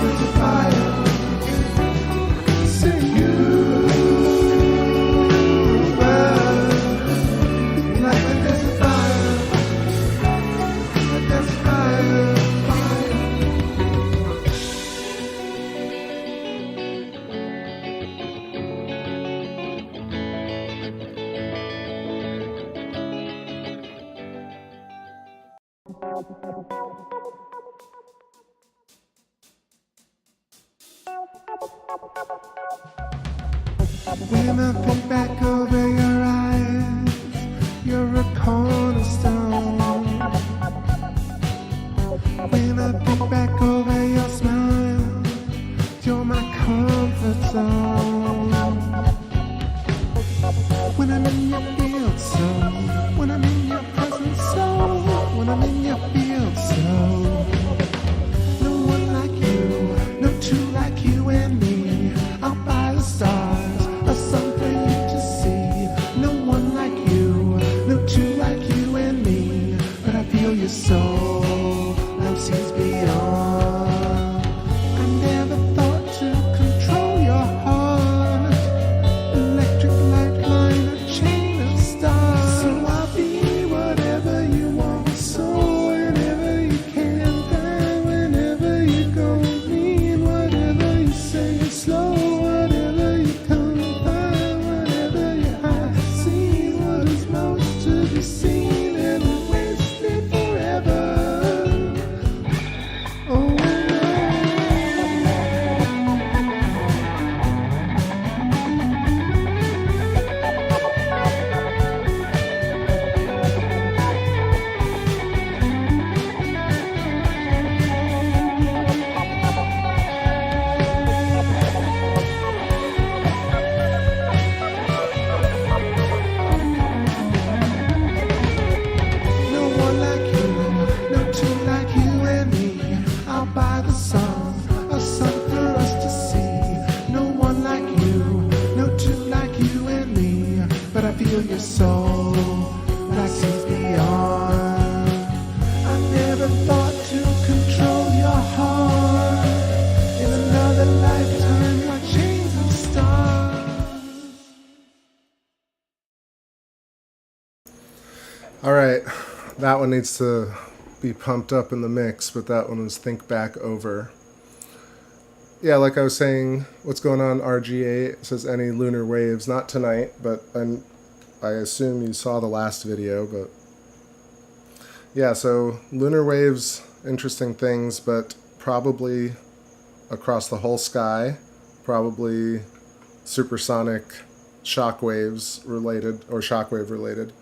There's a fire. Say you like there's a fire. There's a fire. When I think back over your eyes, you're a cornerstone. When I think back over your smile, you're my comfort zone. When I'm in your field, so when I'm in your presence, so when I'm in your field, so no one like you, no two like you and me. Out by the stars, a sun for you to see. No one like you, no two like you and me. But I feel your soul, love sees beyond. I never thought to control your heart. Electric light. feel your soul like seas beyond. I never thought to control your heart. In another lifetime, your chains and stars. All right, that one needs to be pumped up in the mix, but that one was Think Back Over. Yeah, like I was saying, what's going on, RGA? It says any lunar waves. Not tonight, but I assume you saw the last video, but yeah, so lunar waves, interesting things, but probably across the whole sky, probably supersonic shockwaves related, or shockwave related.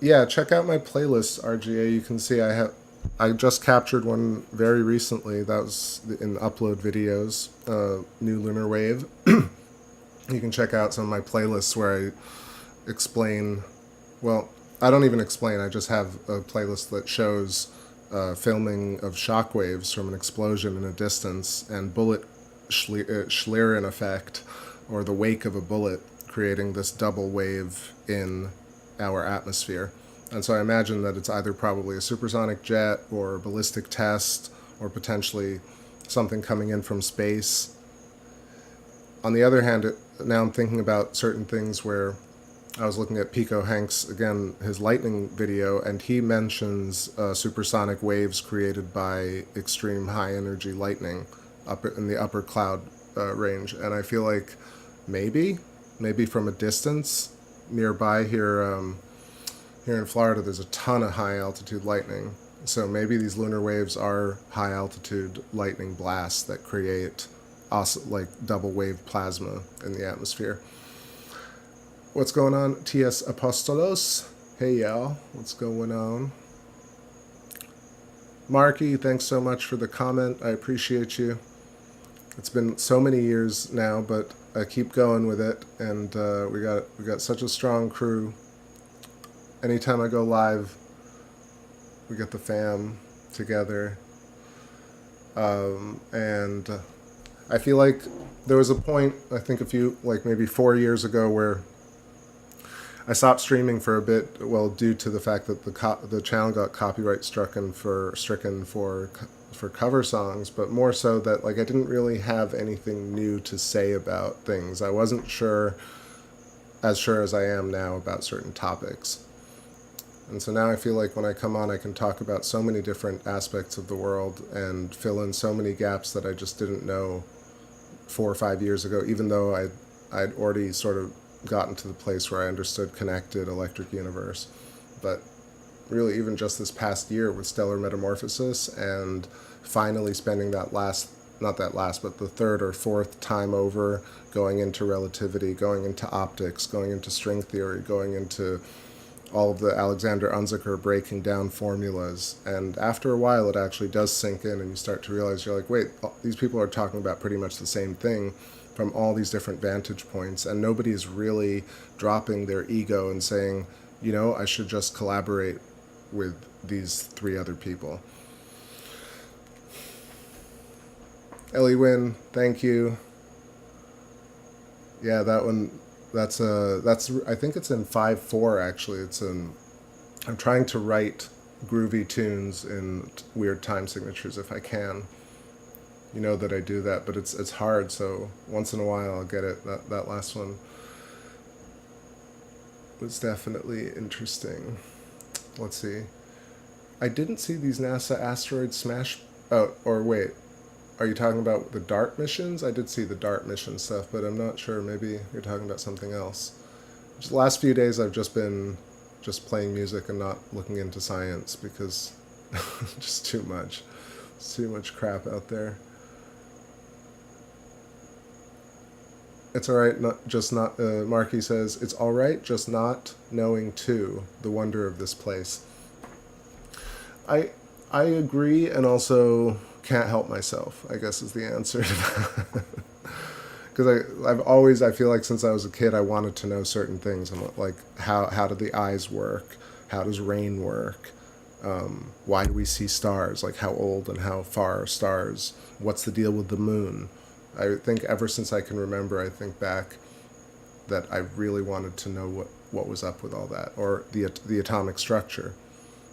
Yeah, check out my playlist, RGA. You can see I just captured one very recently. That was in upload videos, new lunar wave. You can check out some of my playlists where I explain, well, I don't even explain, I just have a playlist that shows filming of shockwaves from an explosion in a distance and bullet Schlieren effect, or the wake of a bullet, creating this double wave in our atmosphere. And so I imagine that it's either probably a supersonic jet or a ballistic test or potentially something coming in from space. On the other hand, now I'm thinking about certain things where I was looking at Pico Hanks, again, his lightning video, and he mentions supersonic waves created by extreme high energy lightning up in the upper cloud range. And I feel like maybe from a distance nearby here, here in Florida, there's a ton of high altitude lightning. So maybe these lunar waves are high altitude lightning blasts that create like double wave plasma in the atmosphere. What's going on? TS Apostolos. Hey y'all, what's going on? Marky, thanks so much for the comment. I appreciate you. It's been so many years now, but I keep going with it, and we got such a strong crew. Anytime I go live, we get the fam together, and I feel like there was a point, I think maybe 4 years ago, where I stopped streaming for a bit, well, due to the fact that the channel got copyright stricken for cover songs, but more so that like I didn't really have anything new to say about things. I wasn't sure as I am now about certain topics. And so now I feel like when I come on, I can talk about so many different aspects of the world and fill in so many gaps that I just didn't know 4 or 5 years ago, even though I'd already sort of gotten to the place where I understood connected electric universe. But really, even just this past year with stellar metamorphosis and finally spending the third or fourth time over going into relativity, going into optics, going into string theory, going into all of the Alexander Unziker breaking down formulas. And after a while, it actually does sink in, and you start to realize, you're like, wait, these people are talking about pretty much the same thing from all these different vantage points, and nobody is really dropping their ego and saying, you know, I should just collaborate with these 3 other people. Ellie Wynn, thank you. Yeah, that one, that's I think it's in 5/4 actually. I'm trying to write groovy tunes in weird time signatures if I can. You know that I do that, but it's hard, so once in a while I'll get it. That last one was definitely interesting. Let's see. I didn't see these NASA asteroid smash... Oh, or wait. Are you talking about the DART missions? I did see the DART mission stuff, but I'm not sure. Maybe you're talking about something else. Just the last few days I've just been playing music and not looking into science because just too much. It's too much crap out there. It's alright, Marky says, it's alright just not knowing too, the wonder of this place. I agree, and also can't help myself, I guess is the answer to that. Because I feel like since I was a kid, I wanted to know certain things. I'm like, how do the eyes work? How does rain work? Why do we see stars? Like, how old and how far are stars? What's the deal with the moon? I think ever since I can remember, I think back, that I really wanted to know what was up with all that, or the atomic structure.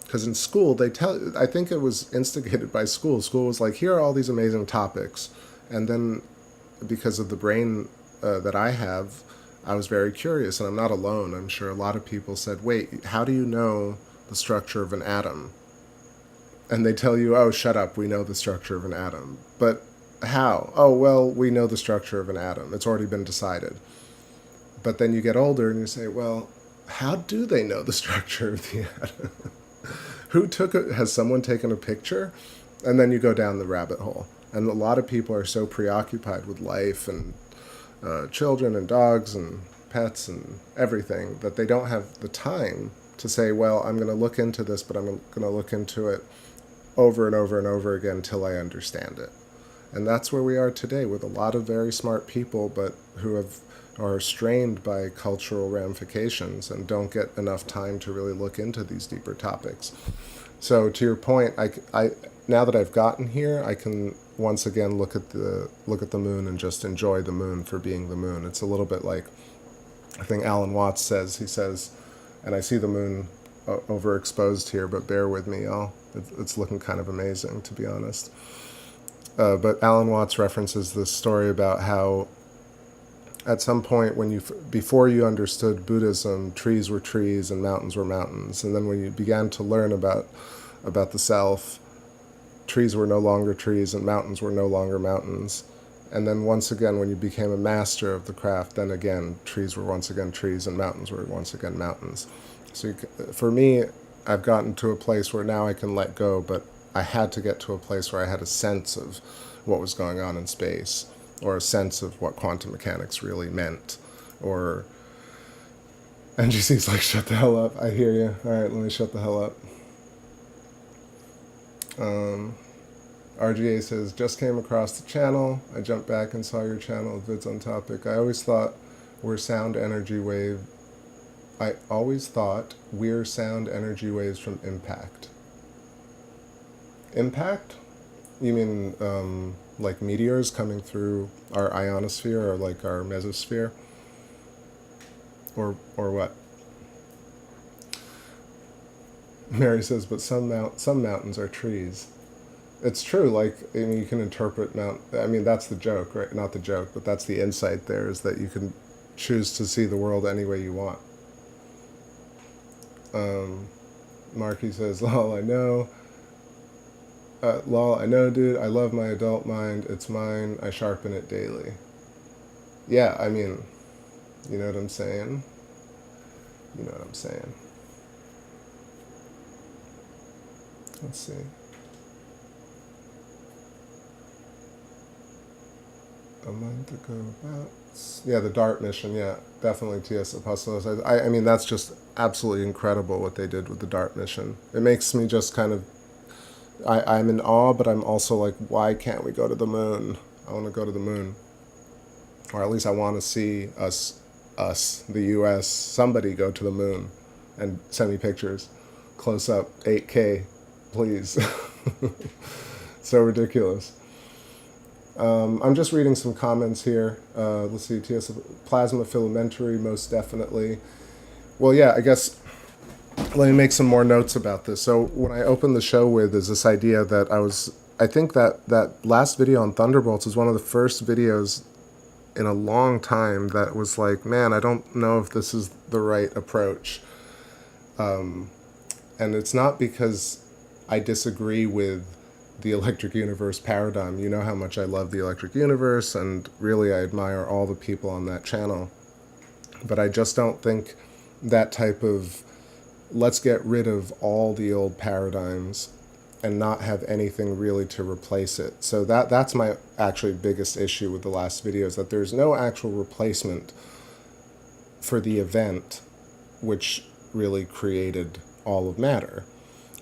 Because in school, I think it was instigated by school. School was like, here are all these amazing topics. And then because of the brain that I have, I was very curious, and I'm not alone. I'm sure a lot of people said, wait, how do you know the structure of an atom? And they tell you, oh, shut up, we know the structure of an atom. But how? Oh, well, we know the structure of an atom. It's already been decided. But then you get older and you say, well, how do they know the structure of the atom? Who took it? Has someone taken a picture? And then you go down the rabbit hole. And a lot of people are so preoccupied with life and children and dogs and pets and everything that they don't have the time to say, well, I'm going to look into this, but I'm going to look into it over and over and over again until I understand it. And that's where we are today, with a lot of very smart people, but who are strained by cultural ramifications and don't get enough time to really look into these deeper topics. So to your point, I now that I've gotten here, I can once again look at the moon and just enjoy the moon for being the moon. It's a little bit like, I think Alan Watts says, he says, and I see the moon overexposed here, but bear with me, y'all. It's looking kind of amazing, to be honest. But Alan Watts references this story about how at some point before you understood Buddhism, trees were trees and mountains were mountains. And then when you began to learn about the self, trees were no longer trees and mountains were no longer mountains. And then once again, when you became a master of the craft, then again, trees were once again trees and mountains were once again mountains. So for me, I've gotten to a place where now I can let go, but I had to get to a place where I had a sense of what was going on in space, or a sense of what quantum mechanics really meant, or... NGC's like, shut the hell up. I hear you. All right, let me shut the hell up. RGA says, just came across the channel. I jumped back and saw your channel, vids on topic. I always thought we're sound energy waves from impact. Impact? You mean like meteors coming through our ionosphere, or like our mesosphere? Or what? Mary says, but some mountains are trees. It's true, like, I mean, you can interpret that's the joke, right? Not the joke, but that's the insight there, is that you can choose to see the world any way you want. Marky says, lol, I know. Lol, I know, dude. I love my adult mind. It's mine. I sharpen it daily. Yeah, I mean, you know what I'm saying? You know what I'm saying. Let's see. A month ago, yeah, the DART mission, yeah, definitely TS Apostolos. I mean, that's just absolutely incredible what they did with the DART mission. It makes me just kind of, I'm in awe, but I'm also like, why can't we go to the moon? I want to go to the moon. Or at least I want to see us, the US, somebody go to the moon and send me pictures. Close up, 8K, please. So ridiculous. I'm just reading some comments here. Let's see, TS Plasma Filamentary, most definitely. Well, yeah, I guess let me make some more notes about this. So what I opened the show with is this idea that I think that last video on Thunderbolts is one of the first videos in a long time that was like, man, I don't know if this is the right approach. And it's not because I disagree with the electric universe paradigm. You know how much I love the electric universe, and really I admire all the people on that channel. But I just don't think that type of, let's get rid of all the old paradigms and not have anything really to replace it. So that's my actually biggest issue with the last video, is that there's no actual replacement for the event which really created all of matter.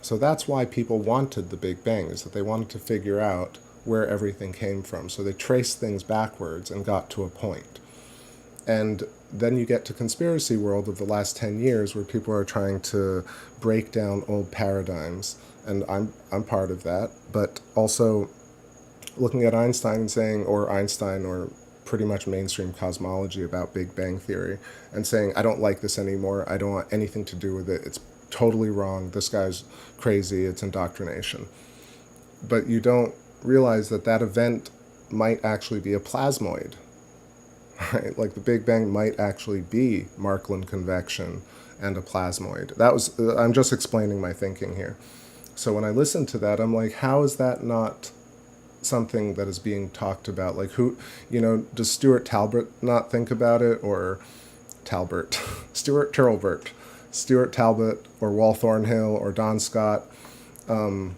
So that's why people wanted the Big Bang, is that they wanted to figure out where everything came from. So they traced things backwards and got to a point. And then you get to conspiracy world of the last 10 years where people are trying to break down old paradigms. And I'm part of that. But also looking at Einstein and saying, or pretty much mainstream cosmology about Big Bang Theory and saying, I don't like this anymore, I don't want anything to do with it, it's totally wrong, this guy's crazy, it's indoctrination. But you don't realize that that event might actually be a plasmoid, right? Like the Big Bang might actually be Markland convection and a plasmoid. I'm just explaining my thinking here. So when I listen to that, I'm like, how is that not something that is being talked about? Like, who, does Stuart Talbot not think about it? Or Stuart Talbot or Wal Thornhill or Don Scott, and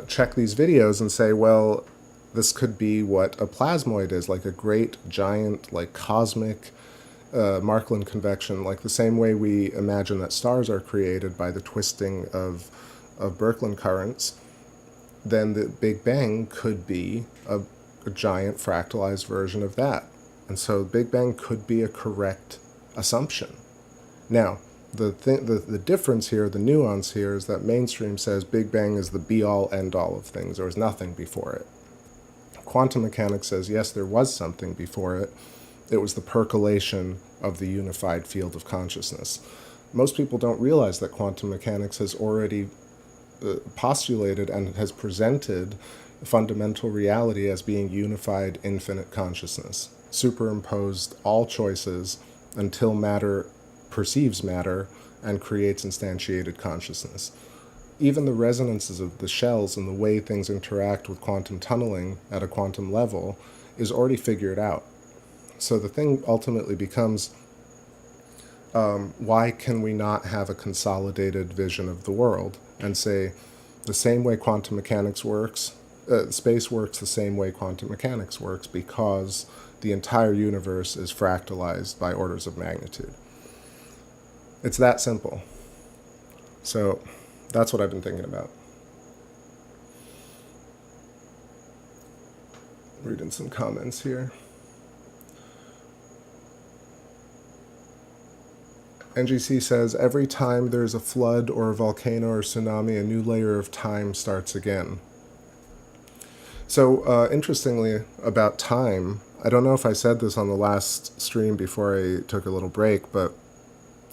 check these videos and say, well, this could be what a plasmoid is, like a great, giant, like cosmic Markland convection, like the same way we imagine that stars are created by the twisting of Birkeland currents. Then the Big Bang could be a giant fractalized version of that. And so Big Bang could be a correct assumption. Now, the difference here, the nuance here, is that mainstream says Big Bang is the be-all, end-all of things. There was nothing before it. Quantum mechanics says, yes, there was something before it. It was the percolation of the unified field of consciousness. Most people don't realize that quantum mechanics has already postulated and has presented fundamental reality as being unified infinite consciousness, superimposed all choices until matter perceives matter and creates instantiated consciousness. Even the resonances of the shells and the way things interact with quantum tunneling at a quantum level is already figured out. So the thing ultimately becomes, why can we not have a consolidated vision of the world and say the same way quantum mechanics works, space works the same way quantum mechanics works, because the entire universe is fractalized by orders of magnitude. It's that simple. So that's what I've been thinking about. Reading some comments here. NGC says, every time there's a flood or a volcano or tsunami, a new layer of time starts again. So interestingly about time, I don't know if I said this on the last stream before I took a little break, but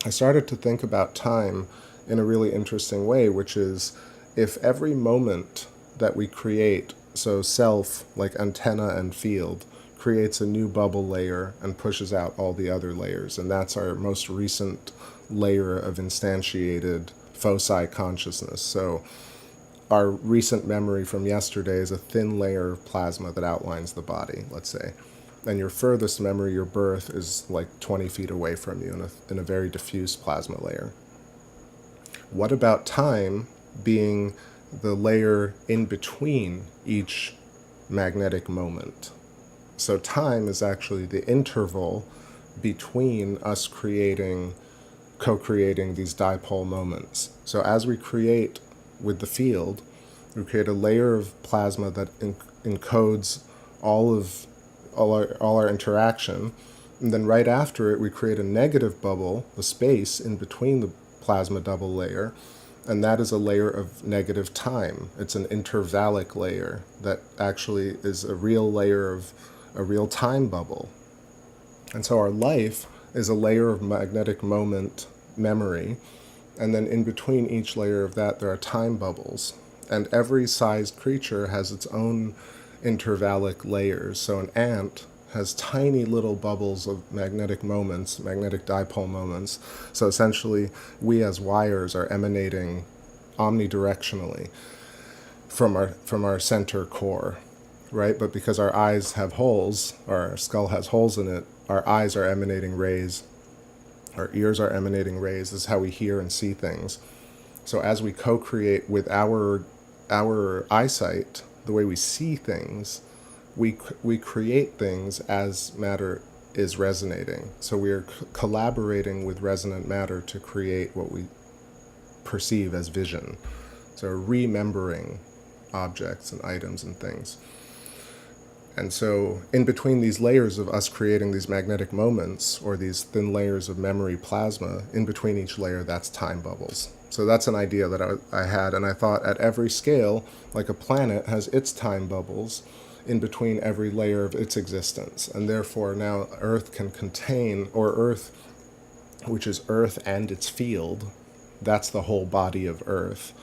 I started to think about time in a really interesting way, which is if every moment that we create, so self, like antenna and field, creates a new bubble layer and pushes out all the other layers, and that's our most recent layer of instantiated foci consciousness. So our recent memory from yesterday is a thin layer of plasma that outlines the body, let's say. And your furthest memory, your birth, is like 20 feet away from you in a very diffuse plasma layer. What about time being the layer in between each magnetic moment? So time is actually the interval between us co-creating these dipole moments. So as we create with the field, we create a layer of plasma that encodes all our interaction, and then right after it we create a negative bubble, the space in between the plasma double layer, and that is a layer of negative time. It's an intervallic layer that actually is a real layer of a real time bubble. And so our life is a layer of magnetic moment memory, and then in between each layer of that there are time bubbles, and every sized creature has its own intervallic layers. So an ant has tiny little bubbles of magnetic moments, magnetic dipole moments. So essentially we as wires are emanating omnidirectionally from our center core, right? But because our eyes have holes, or our skull has holes in it, our eyes are emanating rays, our ears are emanating rays. This is how we hear and see things. So as we co-create with our eyesight, the way we see things, we create things as matter is resonating. So we are collaborating with resonant matter to create what we perceive as vision. So remembering objects and items and things. And so in between these layers of us creating these magnetic moments, or these thin layers of memory plasma, in between each layer, that's time bubbles. So that's an idea that I had, and I thought at every scale, like a planet has its time bubbles, in between every layer of its existence. And therefore now Earth can contain, or Earth, which is Earth and its field, that's the whole body of Earth,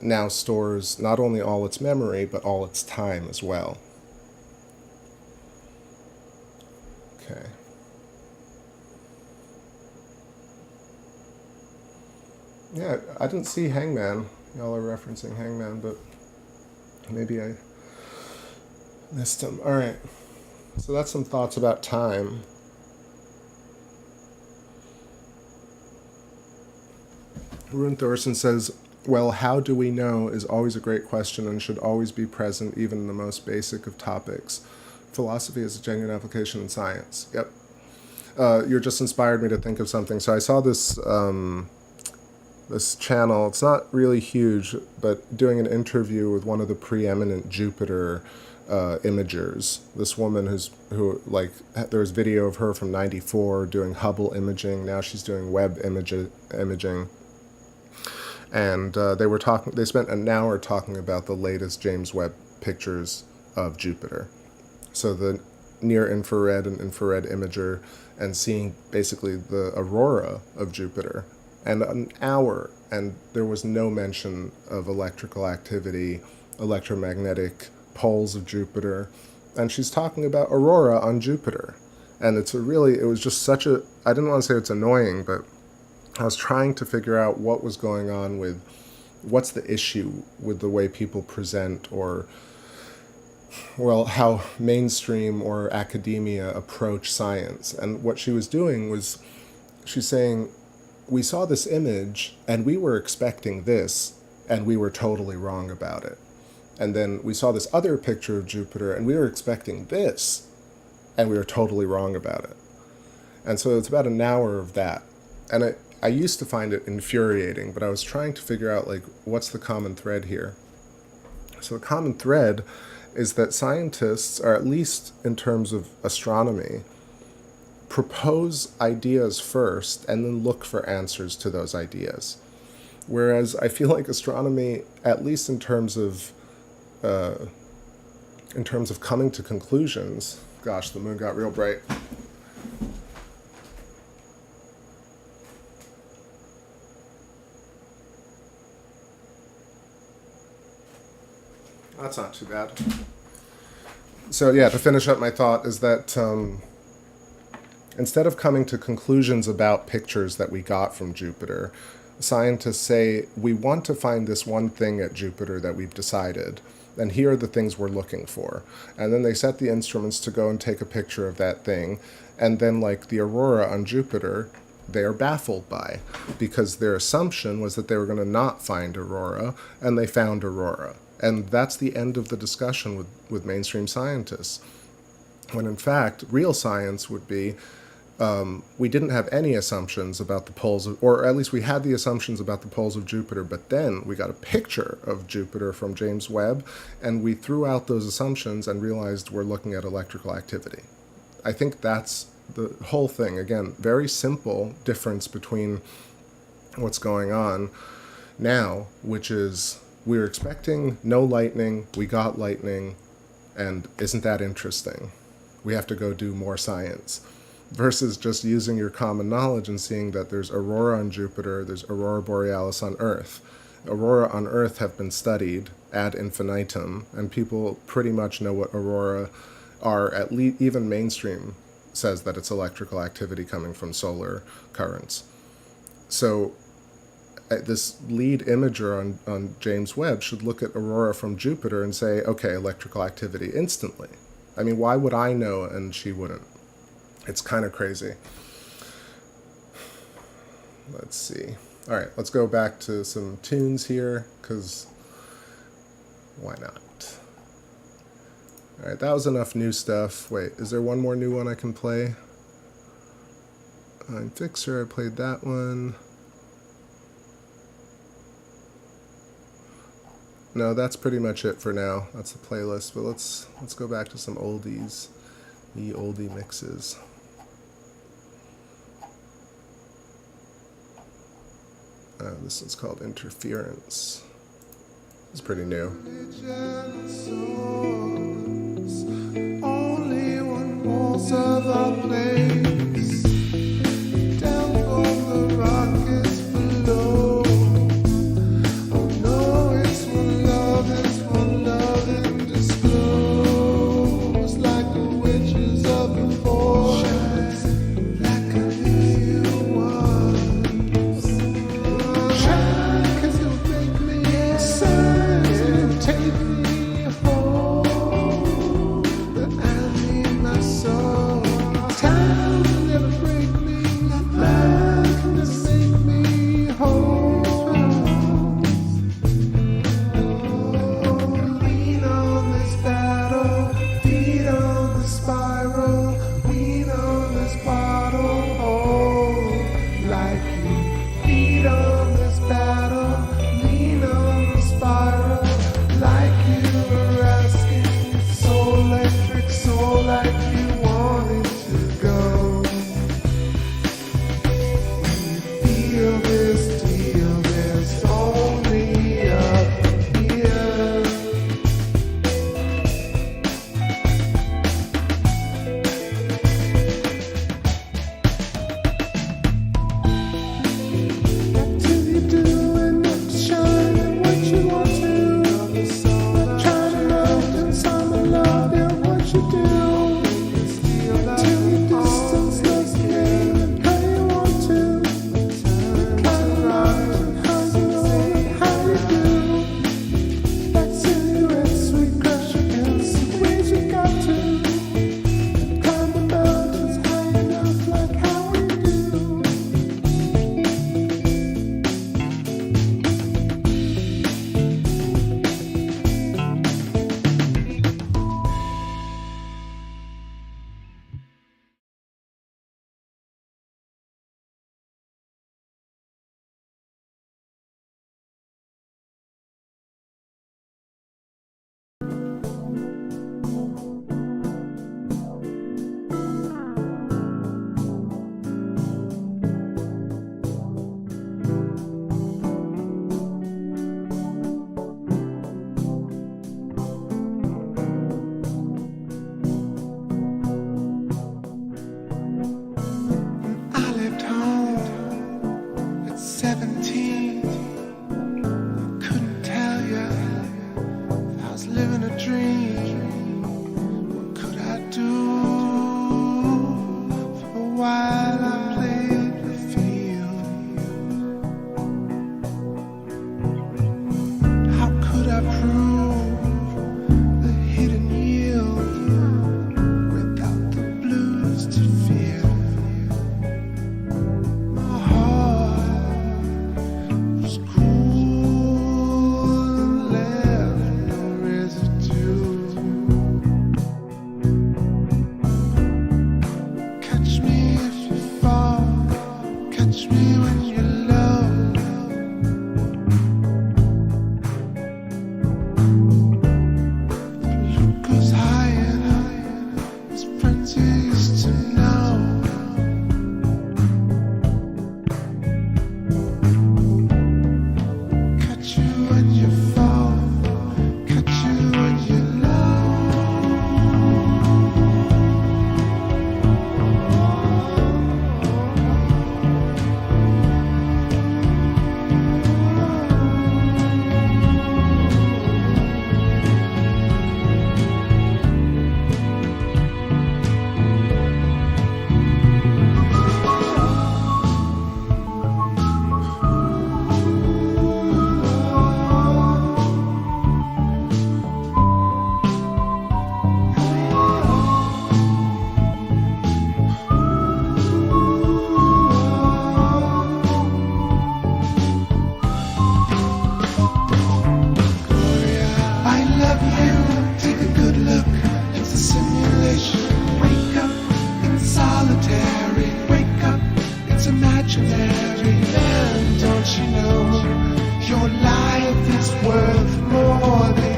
now stores not only all its memory, but all its time as well. Okay. Yeah, I didn't see Hangman. Y'all are referencing Hangman, but maybe I missed him. All right. So that's some thoughts about time. Rune Thorson says, well, how do we know is always a great question and should always be present even in the most basic of topics. Philosophy is a genuine application in science. Yep. You're just inspired me to think of something. So I saw this this channel. It's not really huge, but doing an interview with one of the preeminent Jupiter imagers. This woman who there's video of her from '94 doing Hubble imaging. Now she's doing web imaging. And they spent an hour talking about the latest James Webb pictures of Jupiter. So the near-infrared and infrared imager, and seeing basically the aurora of Jupiter. And an hour, and there was no mention of electrical activity, electromagnetic poles of Jupiter. And she's talking about aurora on Jupiter. And it was just such a, I didn't want to say it's annoying, but I was trying to figure out what was going on with, what's the issue with the way people present, or, well, how mainstream or academia approach science. And what she was doing was, she's saying, we saw this image and we were expecting this and we were totally wrong about it. And then we saw this other picture of Jupiter and we were expecting this and we were totally wrong about it. And so it's about an hour of that. And I used to find it infuriating, but I was trying to figure out, what's the common thread here? So the common thread is that scientists, or at least in terms of astronomy, propose ideas first and then look for answers to those ideas. Whereas I feel like astronomy, at least in terms of coming to conclusions, gosh, the moon got real bright. That's not too bad. So yeah, to finish up my thought is that instead of coming to conclusions about pictures that we got from Jupiter, scientists say, we want to find this one thing at Jupiter that we've decided, and here are the things we're looking for. And then they set the instruments to go and take a picture of that thing, and then like the aurora on Jupiter, they are baffled by, because their assumption was that they were going to not find aurora, and they found aurora. And that's the end of the discussion with mainstream scientists. When in fact, real science would be, we didn't have any assumptions about the poles of, or at least we had the assumptions about the poles of Jupiter, but then we got a picture of Jupiter from James Webb, and we threw out those assumptions and realized we're looking at electrical activity. I think that's the whole thing. Again, very simple difference between what's going on now, which is we were expecting no lightning, we got lightning, and isn't that interesting? We have to go do more science. Versus just using your common knowledge and seeing that there's aurora on Jupiter, there's aurora borealis on Earth. Aurora on Earth have been studied ad infinitum, and people pretty much know what aurora are. At least even mainstream says that it's electrical activity coming from solar currents. So this lead imager on James Webb should look at aurora from Jupiter and say, okay, electrical activity instantly. I mean, why would I know and she wouldn't? It's kind of crazy. Let's see. All right, let's go back to some tunes here, because why not? All right, that was enough new stuff. Wait, is there one more new one I can play? I'm Fixer, I played that one. No, that's pretty much it for now. That's the playlist, but let's go back to some oldies, the oldie mixes. This one's called Interference. It's pretty new. Only one walls of our place. Down from the rockets below. Oh no, it's one love undisclosed. Like the witches of the forest. Like I knew you once. Shine, 'cause you'll make me sad. You'll take me home. But I need my soul. Time will never break me. Love can never make me whole. Lean on this battle, feed on the spiral, lean on this bottle, hold like you. Feed on this battle, lean on the spiral, like you were asking. So electric, so like you wanted to go. Feel this deal, there's only up here. Till you're doing what to shine and what you want to. Not trying to melt in summer love, yeah, what you do. Till your distance doesn't mean how you want to. Climb around and how you know and how you do. Like silhouettes we crash against the ways we got to. Climb the mountains high enough like how we do. I left home at 17. Couldn't tell you if I was living a dream. What could I do? For a while I played the field. How could I prove the hidden yield without the blues to feel? My heart was cool and left no residue. Catch me if you fall, catch me when you're low. Look goes higher, as friends you used to know. Catch you when you fall, catch you when you're low. I love you, take a good look, it's a simulation. Wake up, it's solitary. Wake up, it's imaginary. And don't you know, your life is worth more than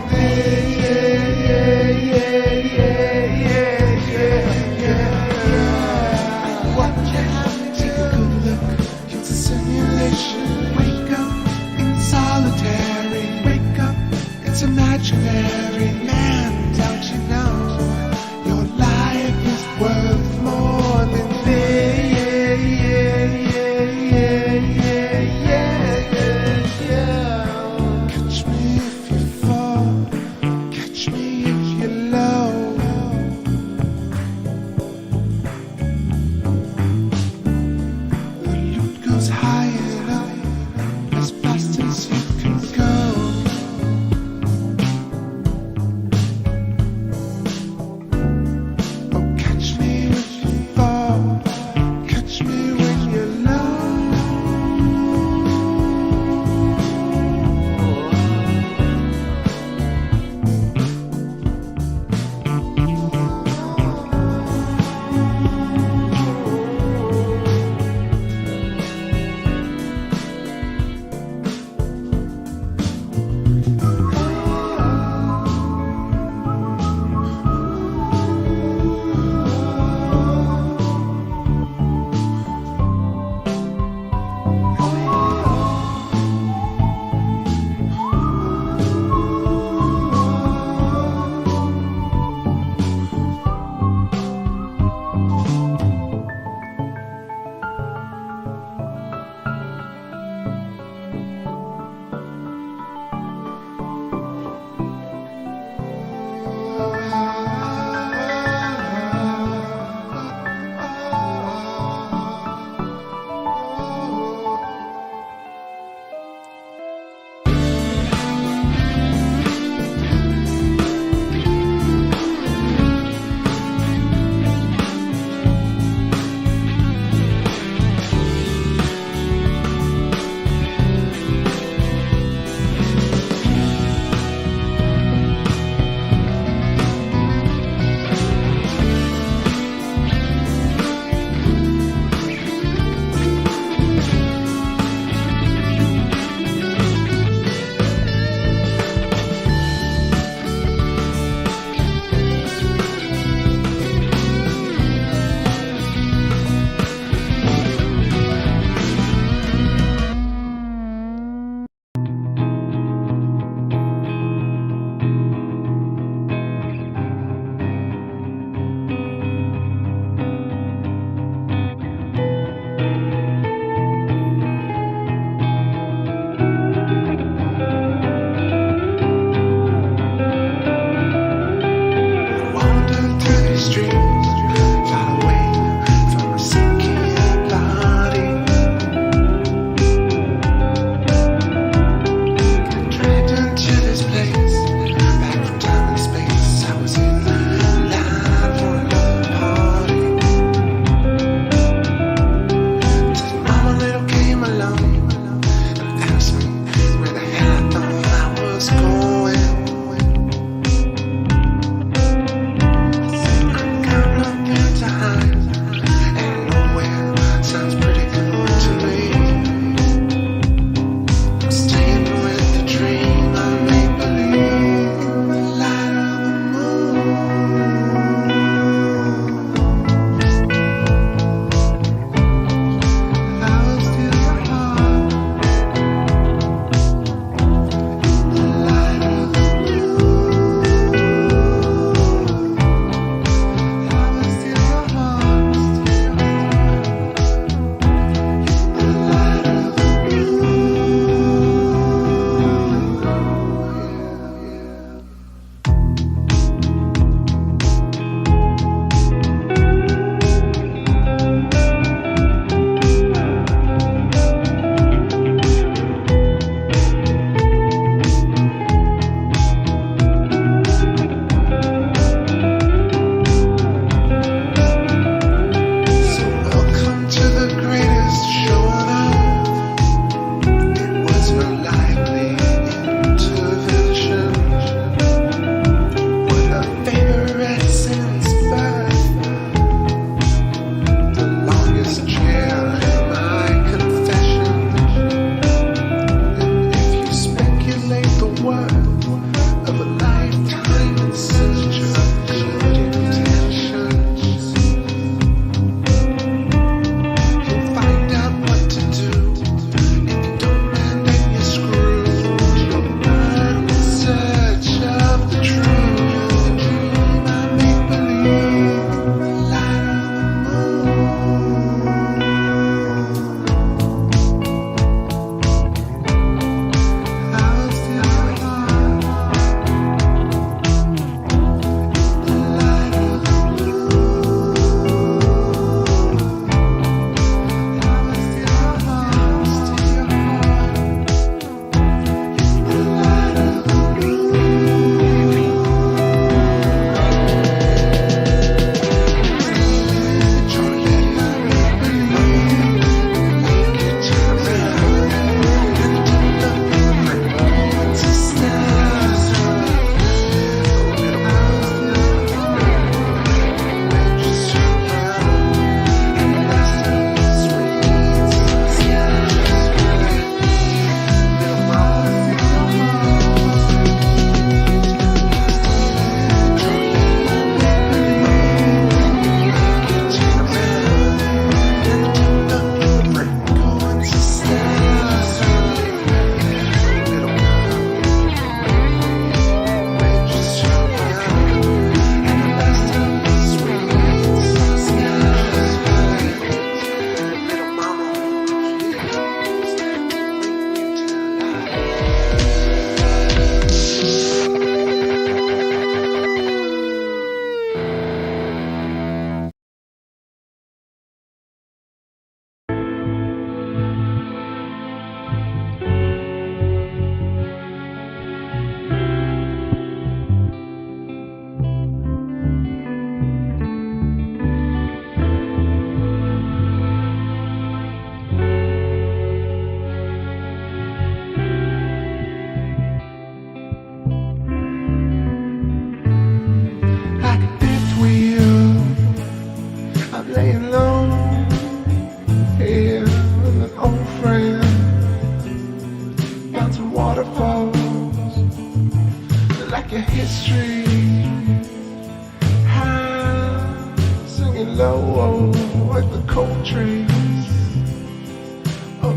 what you have, take a good look, it's a simulation. Wake up, it's solitary. Wake up, it's imaginary. Man, don't you know?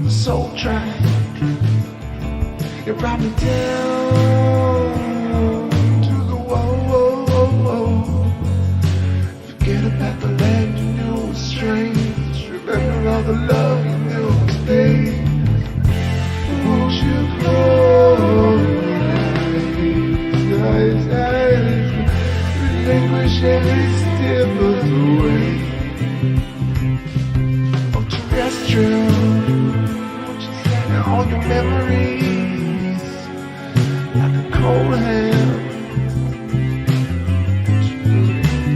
the soul track. It brought me down to the whoa. Forget about the land you knew was strange. Remember all the love you knew was there. Won't you close your eyes, relinquish every step of the way. Oh, terrestrial, and all your memories, like a cold hand,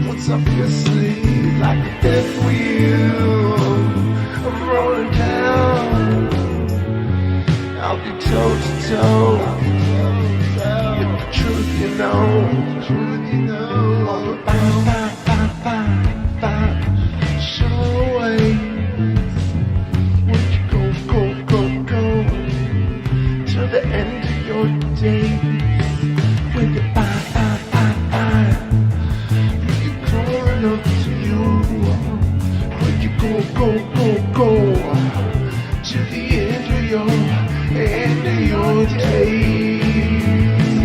puts up your sleeve like a death wheel. I'm rolling down. I'll be toe to toe. With the truth you know. Show away. Would you go till the end of your days? When you you crawling up to you? Would you go till the end of your days?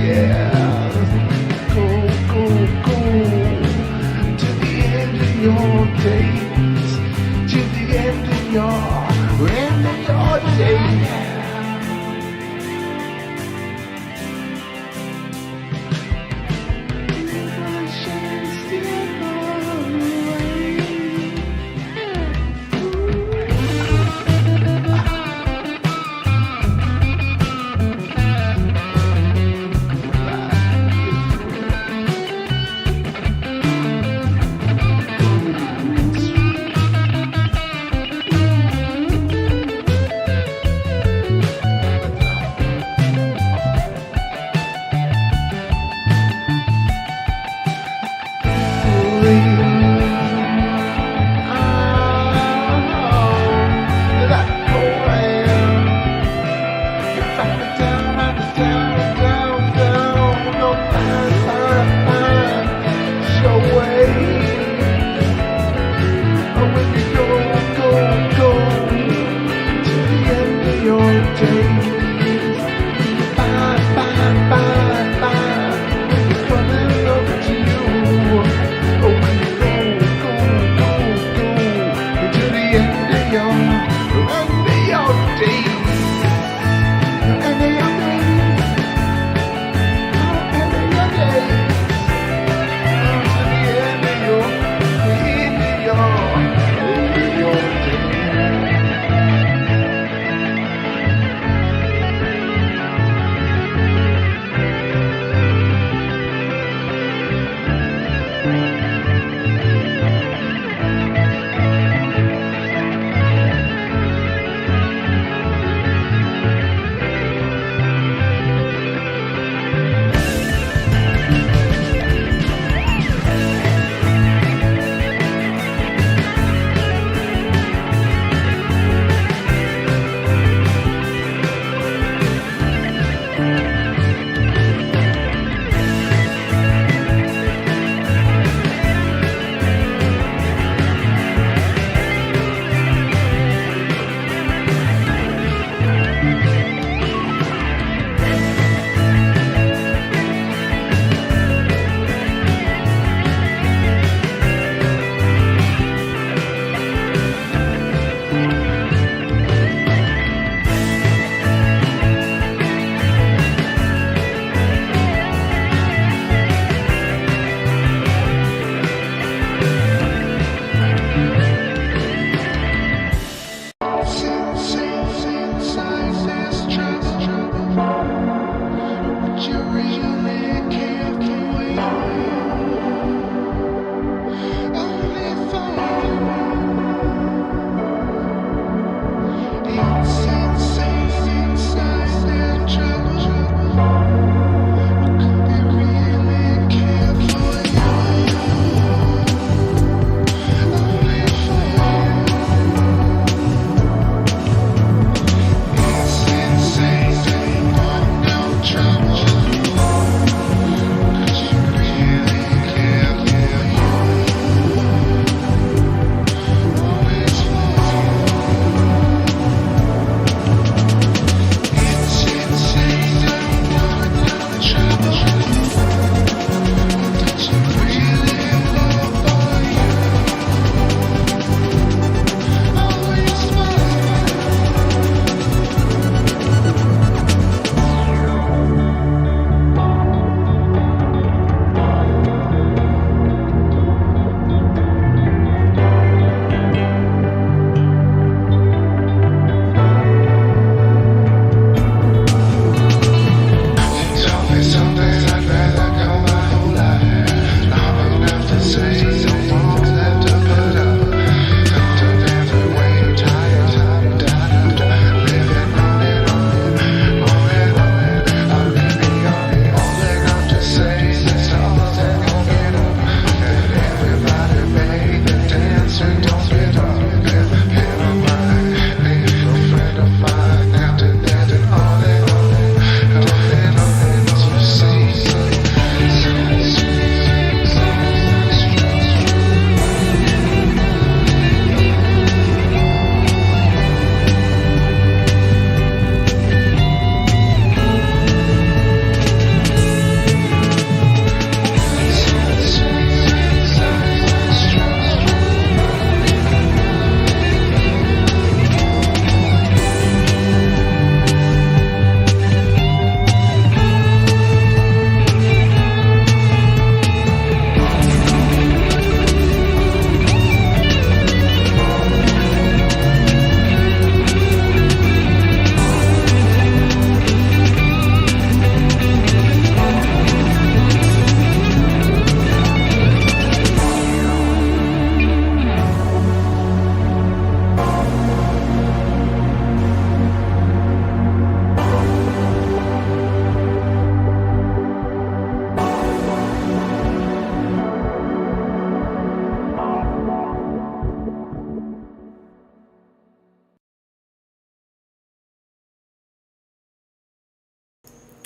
Yeah. Go to the end of your days, to the end of your days.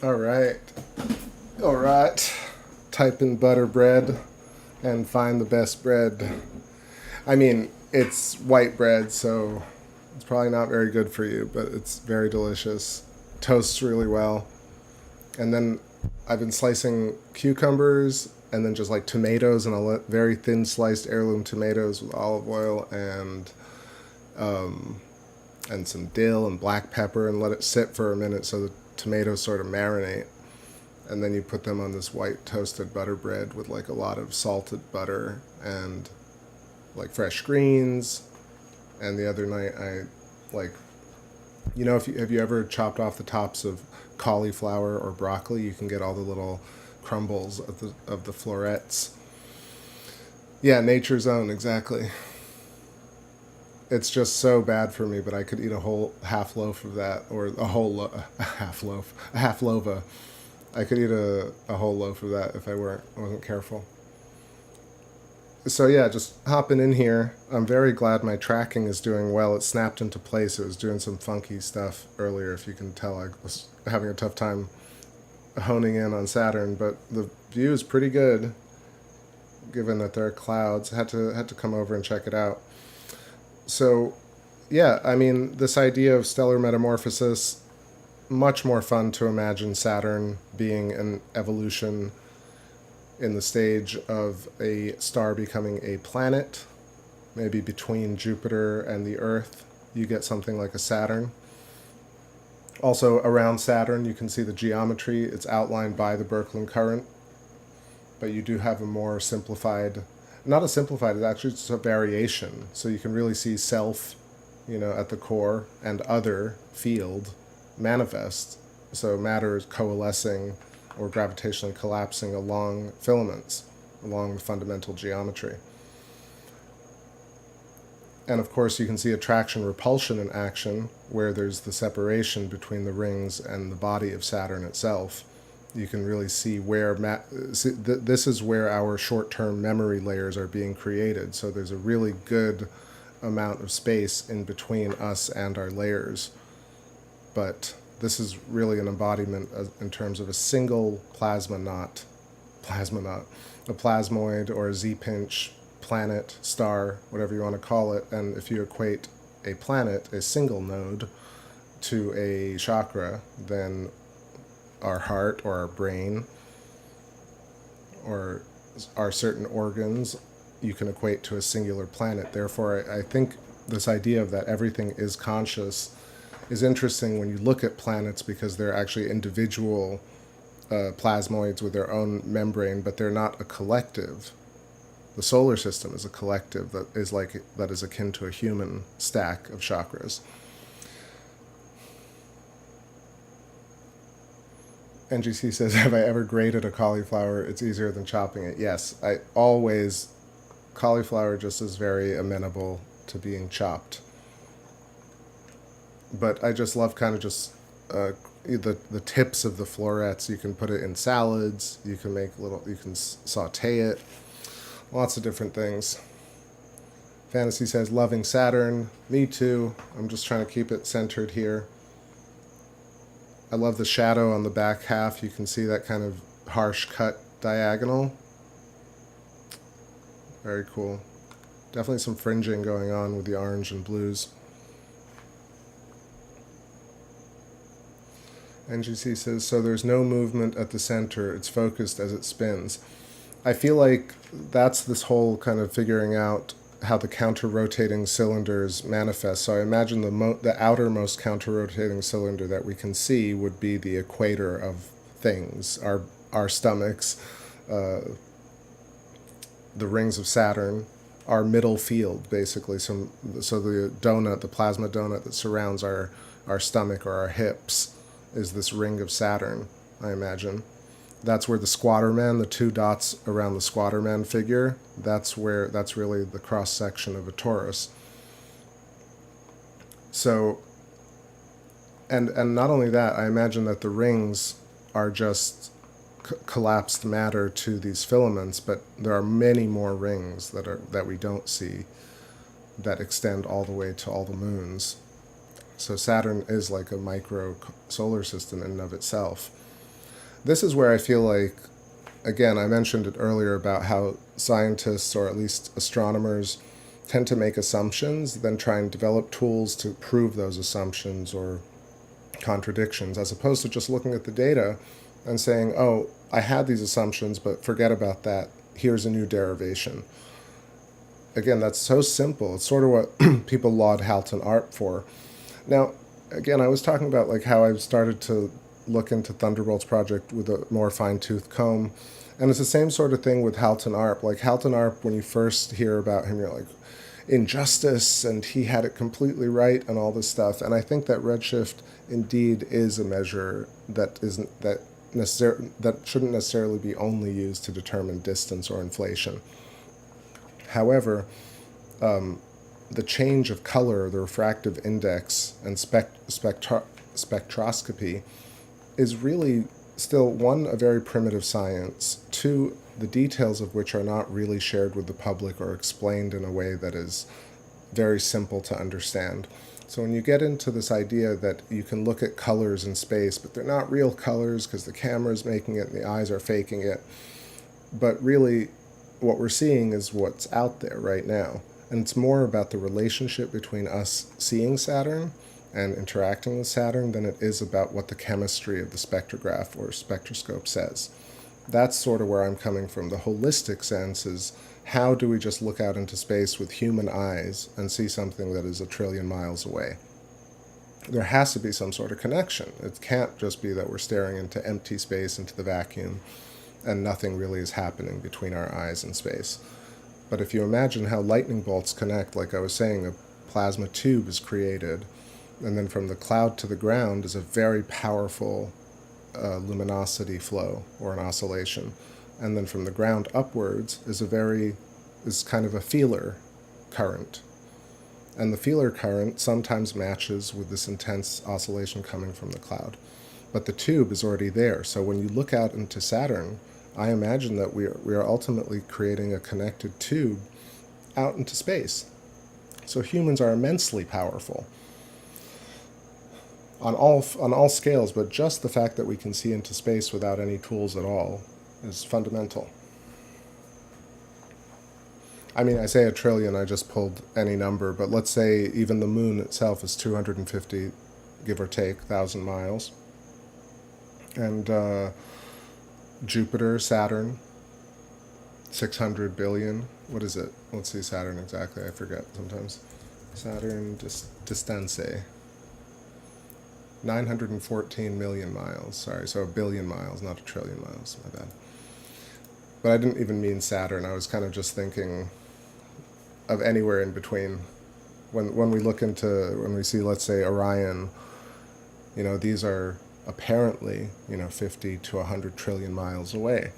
All right. All right. Type in butter bread and find the best bread. I mean, it's white bread, so it's probably not very good for you, but it's very delicious. Toasts really well. And then I've been slicing cucumbers and then just like tomatoes and very thin sliced heirloom tomatoes with olive oil and some dill and black pepper, and let it sit for a minute so the tomatoes sort of marinate. And then you put them on this white toasted butter bread with like a lot of salted butter and like fresh greens. And the other night I like, you know, have you ever chopped off the tops of cauliflower or broccoli? You can get all the little crumbles of the florets. Yeah, nature's own, exactly. It's just so bad for me, but I could eat a whole half loaf of that, or a half lova. I could eat a whole loaf of that if I wasn't careful. So yeah, just hopping in here. I'm very glad my tracking is doing well. It snapped into place. It was doing some funky stuff earlier, if you can tell. I was having a tough time honing in on Saturn, but the view is pretty good, given that there are clouds. Had to come over and check it out. So, yeah, I mean, this idea of stellar metamorphosis, much more fun to imagine Saturn being an evolution in the stage of a star becoming a planet, maybe between Jupiter and the Earth. You get something like a Saturn. Also, around Saturn, you can see the geometry. It's outlined by the Birkeland current, but you do have a more simplified, not a simplified, it's actually just a variation. So you can really see self, at the core, and other field manifest. So matter is coalescing or gravitationally collapsing along filaments, along the fundamental geometry. And of course, you can see attraction repulsion in action, where there's the separation between the rings and the body of Saturn itself. You can really see where this is where our short-term memory layers are being created. So there's a really good amount of space in between us and our layers. But this is really an embodiment in terms of a single a plasmoid or a Z-pinch, planet, star, whatever you want to call it. And if you equate a planet, a single node, to a chakra, then our heart or our brain or our certain organs you can equate to a singular planet. Therefore, I think this idea of that everything is conscious is interesting when you look at planets, because they're actually individual plasmoids with their own membrane, but they're not a collective. The solar system is a collective that is akin to a human stack of chakras. NGC says, have I ever grated a cauliflower? It's easier than chopping it. Yes, cauliflower just is very amenable to being chopped. But I just love kind of just the tips of the florets. You can put it in salads. You can saute it. Lots of different things. Fantasy says, loving Saturn. Me too. I'm just trying to keep it centered here. I love the shadow on the back half. You can see that kind of harsh cut diagonal. Very cool. Definitely some fringing going on with the orange and blues. NGC says, so there's no movement at the center. It's focused as it spins. I feel like that's this whole kind of figuring out how the counter-rotating cylinders manifest. So I imagine the outermost counter-rotating cylinder that we can see would be the equator of things, our stomachs, the rings of Saturn, our middle field, basically. So the plasma donut that surrounds our stomach or our hips is this ring of Saturn, I imagine. That's where the Squatterman, the two dots around the Squatterman figure, that's really the cross-section of a torus. So, and not only that, I imagine that the rings are just collapsed matter to these filaments, but there are many more rings that we don't see that extend all the way to all the moons. So Saturn is like a micro solar system in and of itself. This is where I feel like, again, I mentioned it earlier about how scientists, or at least astronomers, tend to make assumptions, then try and develop tools to prove those assumptions or contradictions, as opposed to just looking at the data and saying, oh, I had these assumptions, but forget about that. Here's a new derivation. Again, that's so simple. It's sort of what people laud Halton ARP for. Now, again, I was talking about like how I've started to look into Thunderbolts Project with a more fine-tooth comb, and it's the same sort of thing with Halton ARP. Like Halton ARP, when you first hear about him, you're like, injustice, and he had it completely right, and all this stuff. And I think that redshift indeed is a measure that shouldn't necessarily be only used to determine distance or inflation. However, the change of color, the refractive index, and spectroscopy is really still, one, a very primitive science, two, the details of which are not really shared with the public or explained in a way that is very simple to understand. So when you get into this idea that you can look at colors in space, but they're not real colors because the camera's making it and the eyes are faking it, but really what we're seeing is what's out there right now. And it's more about the relationship between us seeing Saturn and interacting with Saturn than it is about what the chemistry of the spectrograph or spectroscope says. That's sort of where I'm coming from. The holistic sense is, how do we just look out into space with human eyes and see something that is 1 trillion miles away? There has to be some sort of connection. It can't just be that we're staring into empty space, into the vacuum, and nothing really is happening between our eyes and space. But if you imagine how lightning bolts connect, like I was saying, a plasma tube is created, and then from the cloud to the ground is a very powerful luminosity flow or an oscillation, and then from the ground upwards is kind of a feeler current, and the feeler current sometimes matches with this intense oscillation coming from the cloud, but the tube is already there. So when you look out into Saturn, I imagine that we are ultimately creating a connected tube out into space. So humans are immensely powerful on all scales, but just the fact that we can see into space without any tools at all is fundamental. I mean, I say 1 trillion, I just pulled any number, but let's say even the moon itself is 250, give or take, 1,000 miles. And Jupiter, Saturn, 600 billion. What is it? Let's see Saturn exactly. I forget sometimes. Saturn distance. 914 million miles. Sorry, so 1 billion miles, not 1 trillion miles. My bad. But I didn't even mean Saturn. I was kind of just thinking of anywhere in between. When we see, let's say, Orion, these are apparently, 50 to 100 trillion miles away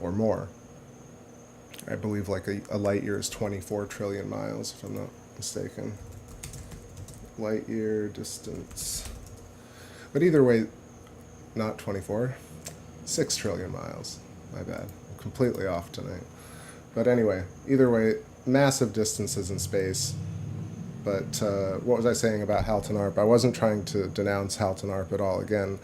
or more. I believe like a light year is 24 trillion miles, if I'm not mistaken. Light year distance. But either way, not 24, 6 trillion miles. My bad. I'm completely off tonight. But anyway, either way, massive distances in space. But what was I saying about Halton ARP? I wasn't trying to denounce Halton ARP at all. Again,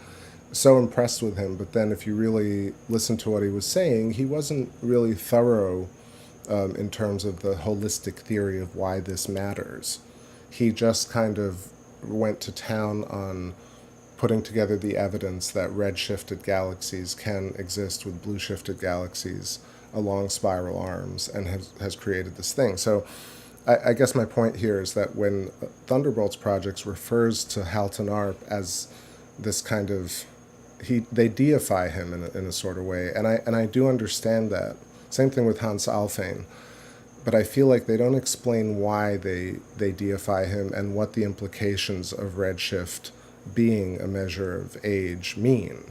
so impressed with him. But then if you really listen to what he was saying, he wasn't really thorough in terms of the holistic theory of why this matters. He just kind of went to town on putting together the evidence that red-shifted galaxies can exist with blue-shifted galaxies along spiral arms, and has created this thing. So I guess my point here is that when Thunderbolts Project refers to Halton ARP as this kind of, they deify him in a sort of way, and I do understand that. Same thing with Hans Alfvén. But I feel like they don't explain why they deify him and what the implications of redshift being a measure of age mean.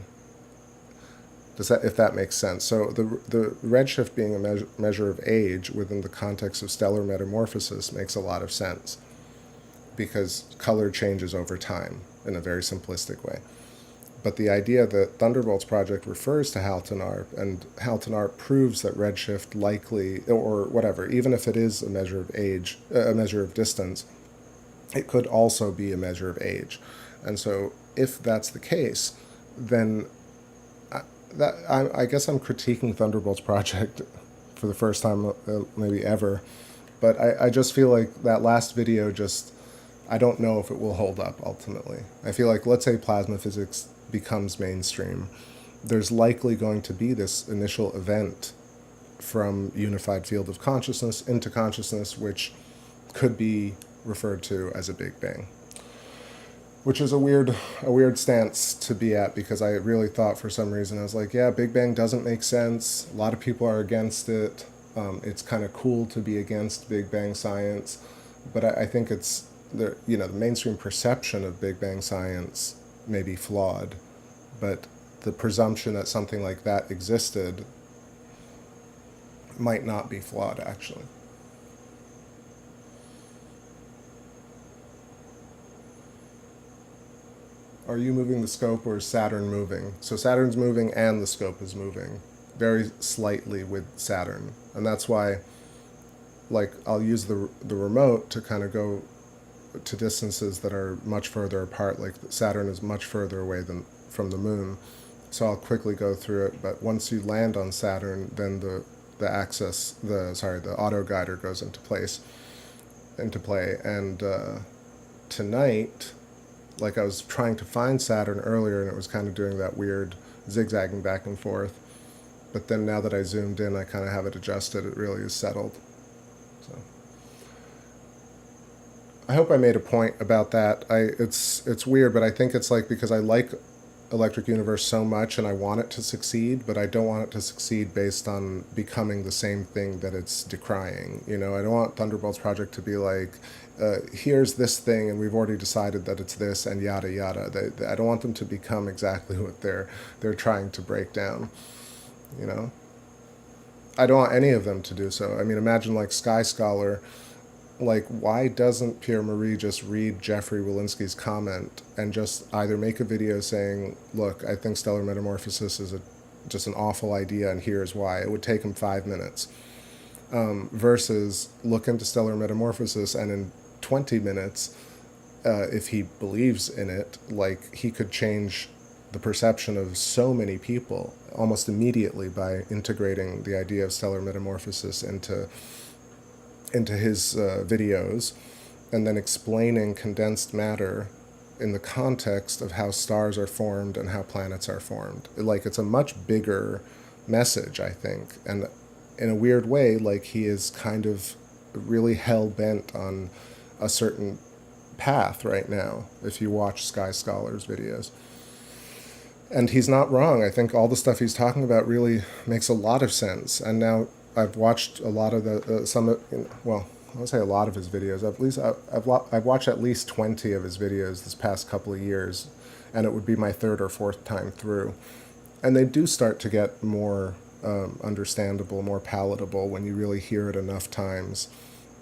If that makes sense. So the redshift being a measure of age within the context of stellar metamorphosis makes a lot of sense, because color changes over time in a very simplistic way. But the idea that Thunderbolts Project refers to Halton ARP, and Halton ARP proves that redshift likely, or whatever, even if it is a measure of age, a measure of distance, it could also be a measure of age. And so if that's the case, then I guess I'm critiquing Thunderbolts Project for the first time maybe ever, but I just feel like that last video just, I don't know if it will hold up ultimately. I feel like, let's say plasma physics becomes mainstream, there's likely going to be this initial event from unified field of consciousness into consciousness, which could be referred to as a Big Bang. Which is a weird stance to be at, because I really thought for some reason, I was like, yeah, Big Bang doesn't make sense. A lot of people are against it. It's kind of cool to be against Big Bang science, but I think it's the mainstream perception of Big Bang science may be flawed, but the presumption that something like that existed might not be flawed, actually. Are you moving the scope, or is Saturn moving? So Saturn's moving and the scope is moving very slightly with Saturn. And that's why, like, I'll use the remote to kind of go to distances that are much further apart. Like Saturn is much further away from the moon. So I'll quickly go through it. But once you land on Saturn, then the auto guider goes into play. And tonight, like, I was trying to find Saturn earlier, and it was kind of doing that weird zigzagging back and forth. But then now that I zoomed in, I kind of have it adjusted. It really is settled. So I hope I made a point about that. It's weird, but I think it's like, because I like Electric Universe so much and I want it to succeed, but I don't want it to succeed based on becoming the same thing that it's decrying. I don't want Thunderbolts Project to be like, here's this thing and we've already decided that it's this and yada yada. I don't want them to become exactly what they're trying to break down. I don't want any of them to do so. I mean, imagine like Sky Scholar. Like, why doesn't Pierre-Marie just read Jeffrey Walensky's comment and just either make a video saying, look, I think stellar metamorphosis is just an awful idea and here's why. It would take him 5 minutes. Versus look into stellar metamorphosis, and in 20 minutes, if he believes in it, like, he could change the perception of so many people almost immediately by integrating the idea of stellar metamorphosis into his videos, and then explaining condensed matter in the context of how stars are formed and how planets are formed. Like, it's a much bigger message, I think. And in a weird way, like, he is kind of really hell-bent on a certain path right now, if you watch Sky Scholar's videos. And he's not wrong. I think all the stuff he's talking about really makes a lot of sense. And now I've watched a lot of I won't say a lot of his videos. I've watched at least 20 of his videos this past couple of years, and it would be my third or fourth time through. And they do start to get more understandable, more palatable when you really hear it enough times.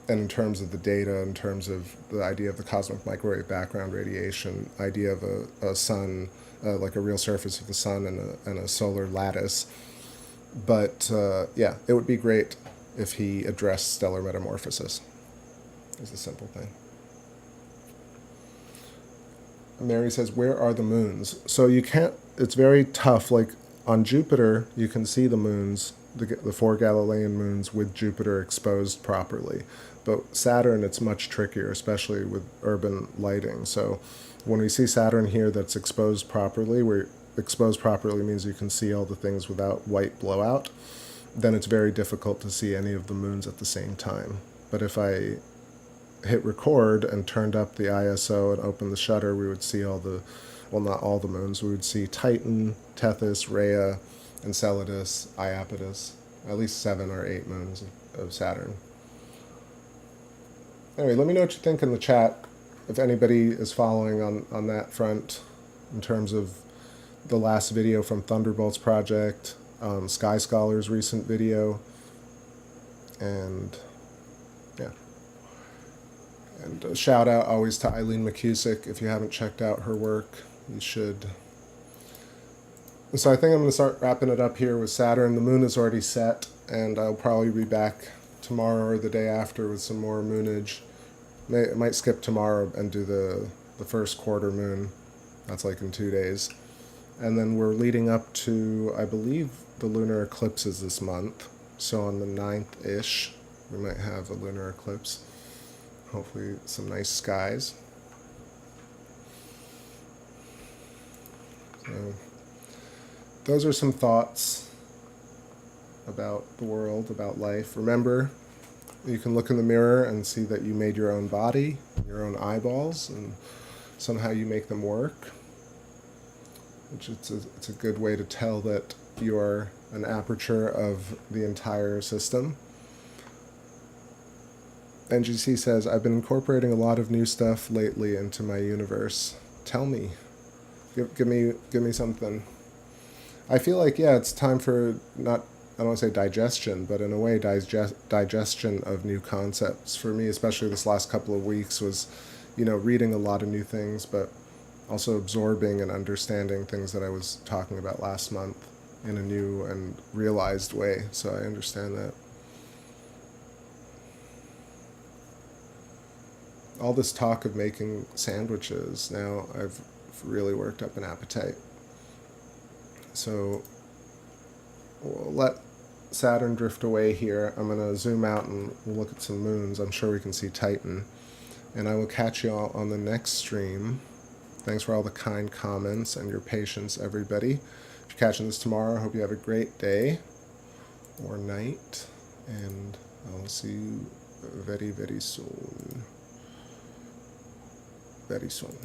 And in terms of the data, in terms of the idea of the cosmic microwave background radiation, idea of a sun, like a real surface of the sun and a solar lattice. But yeah, it would be great if he addressed stellar metamorphosis. It's a simple thing. Mary says, where are the moons? So you can't, it's very tough. Like on Jupiter, you can see the moons, the 4 Galilean moons with Jupiter exposed properly. But Saturn, it's much trickier, especially with urban lighting. So when we see Saturn here that's exposed properly, where exposed properly means you can see all the things without white blowout, then it's very difficult to see any of the moons at the same time. But if I hit record and turned up the ISO and opened the shutter, we would see all the, well, not all the moons, we would see Titan, Tethys, Rhea, Enceladus, Iapetus, at least 7 or 8 moons of Saturn. Anyway, let me know what you think in the chat, if anybody is following on that front, in terms of the last video from Thunderbolts Project, Sky Scholar's recent video, and yeah. And a shout out always to Eileen McCusick. If you haven't checked out her work, you should. And so I think I'm going to start wrapping it up here with Saturn. The moon is already set, and I'll probably be back tomorrow or the day after with some more moonage. I might skip tomorrow and do the first quarter moon. That's like in 2 days. And then we're leading up to, I believe, the lunar eclipses this month. So on the 9th-ish, we might have a lunar eclipse. Hopefully some nice skies. So those are some thoughts about the world, about life. Remember, you can look in the mirror and see that you made your own body, your own eyeballs, and somehow you make them work. Which it's a good way to tell that you're an aperture of the entire system. NGC says, I've been incorporating a lot of new stuff lately into my universe. Tell me. Give me something. I feel like, yeah, it's time for, not, I don't want to say digestion, but in a way digestion of new concepts. For me, especially this last couple of weeks, was, reading a lot of new things, but also absorbing and understanding things that I was talking about last month in a new and realized way. So I understand that. All this talk of making sandwiches, now I've really worked up an appetite. So we'll let Saturn drift away here. I'm going to zoom out and look at some moons. I'm sure we can see Titan. And I will catch you all on the next stream. Thanks for all the kind comments and your patience, everybody. If you're catching this tomorrow, I hope you have a great day or night. And I'll see you very, very soon. Very soon.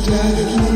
Jagged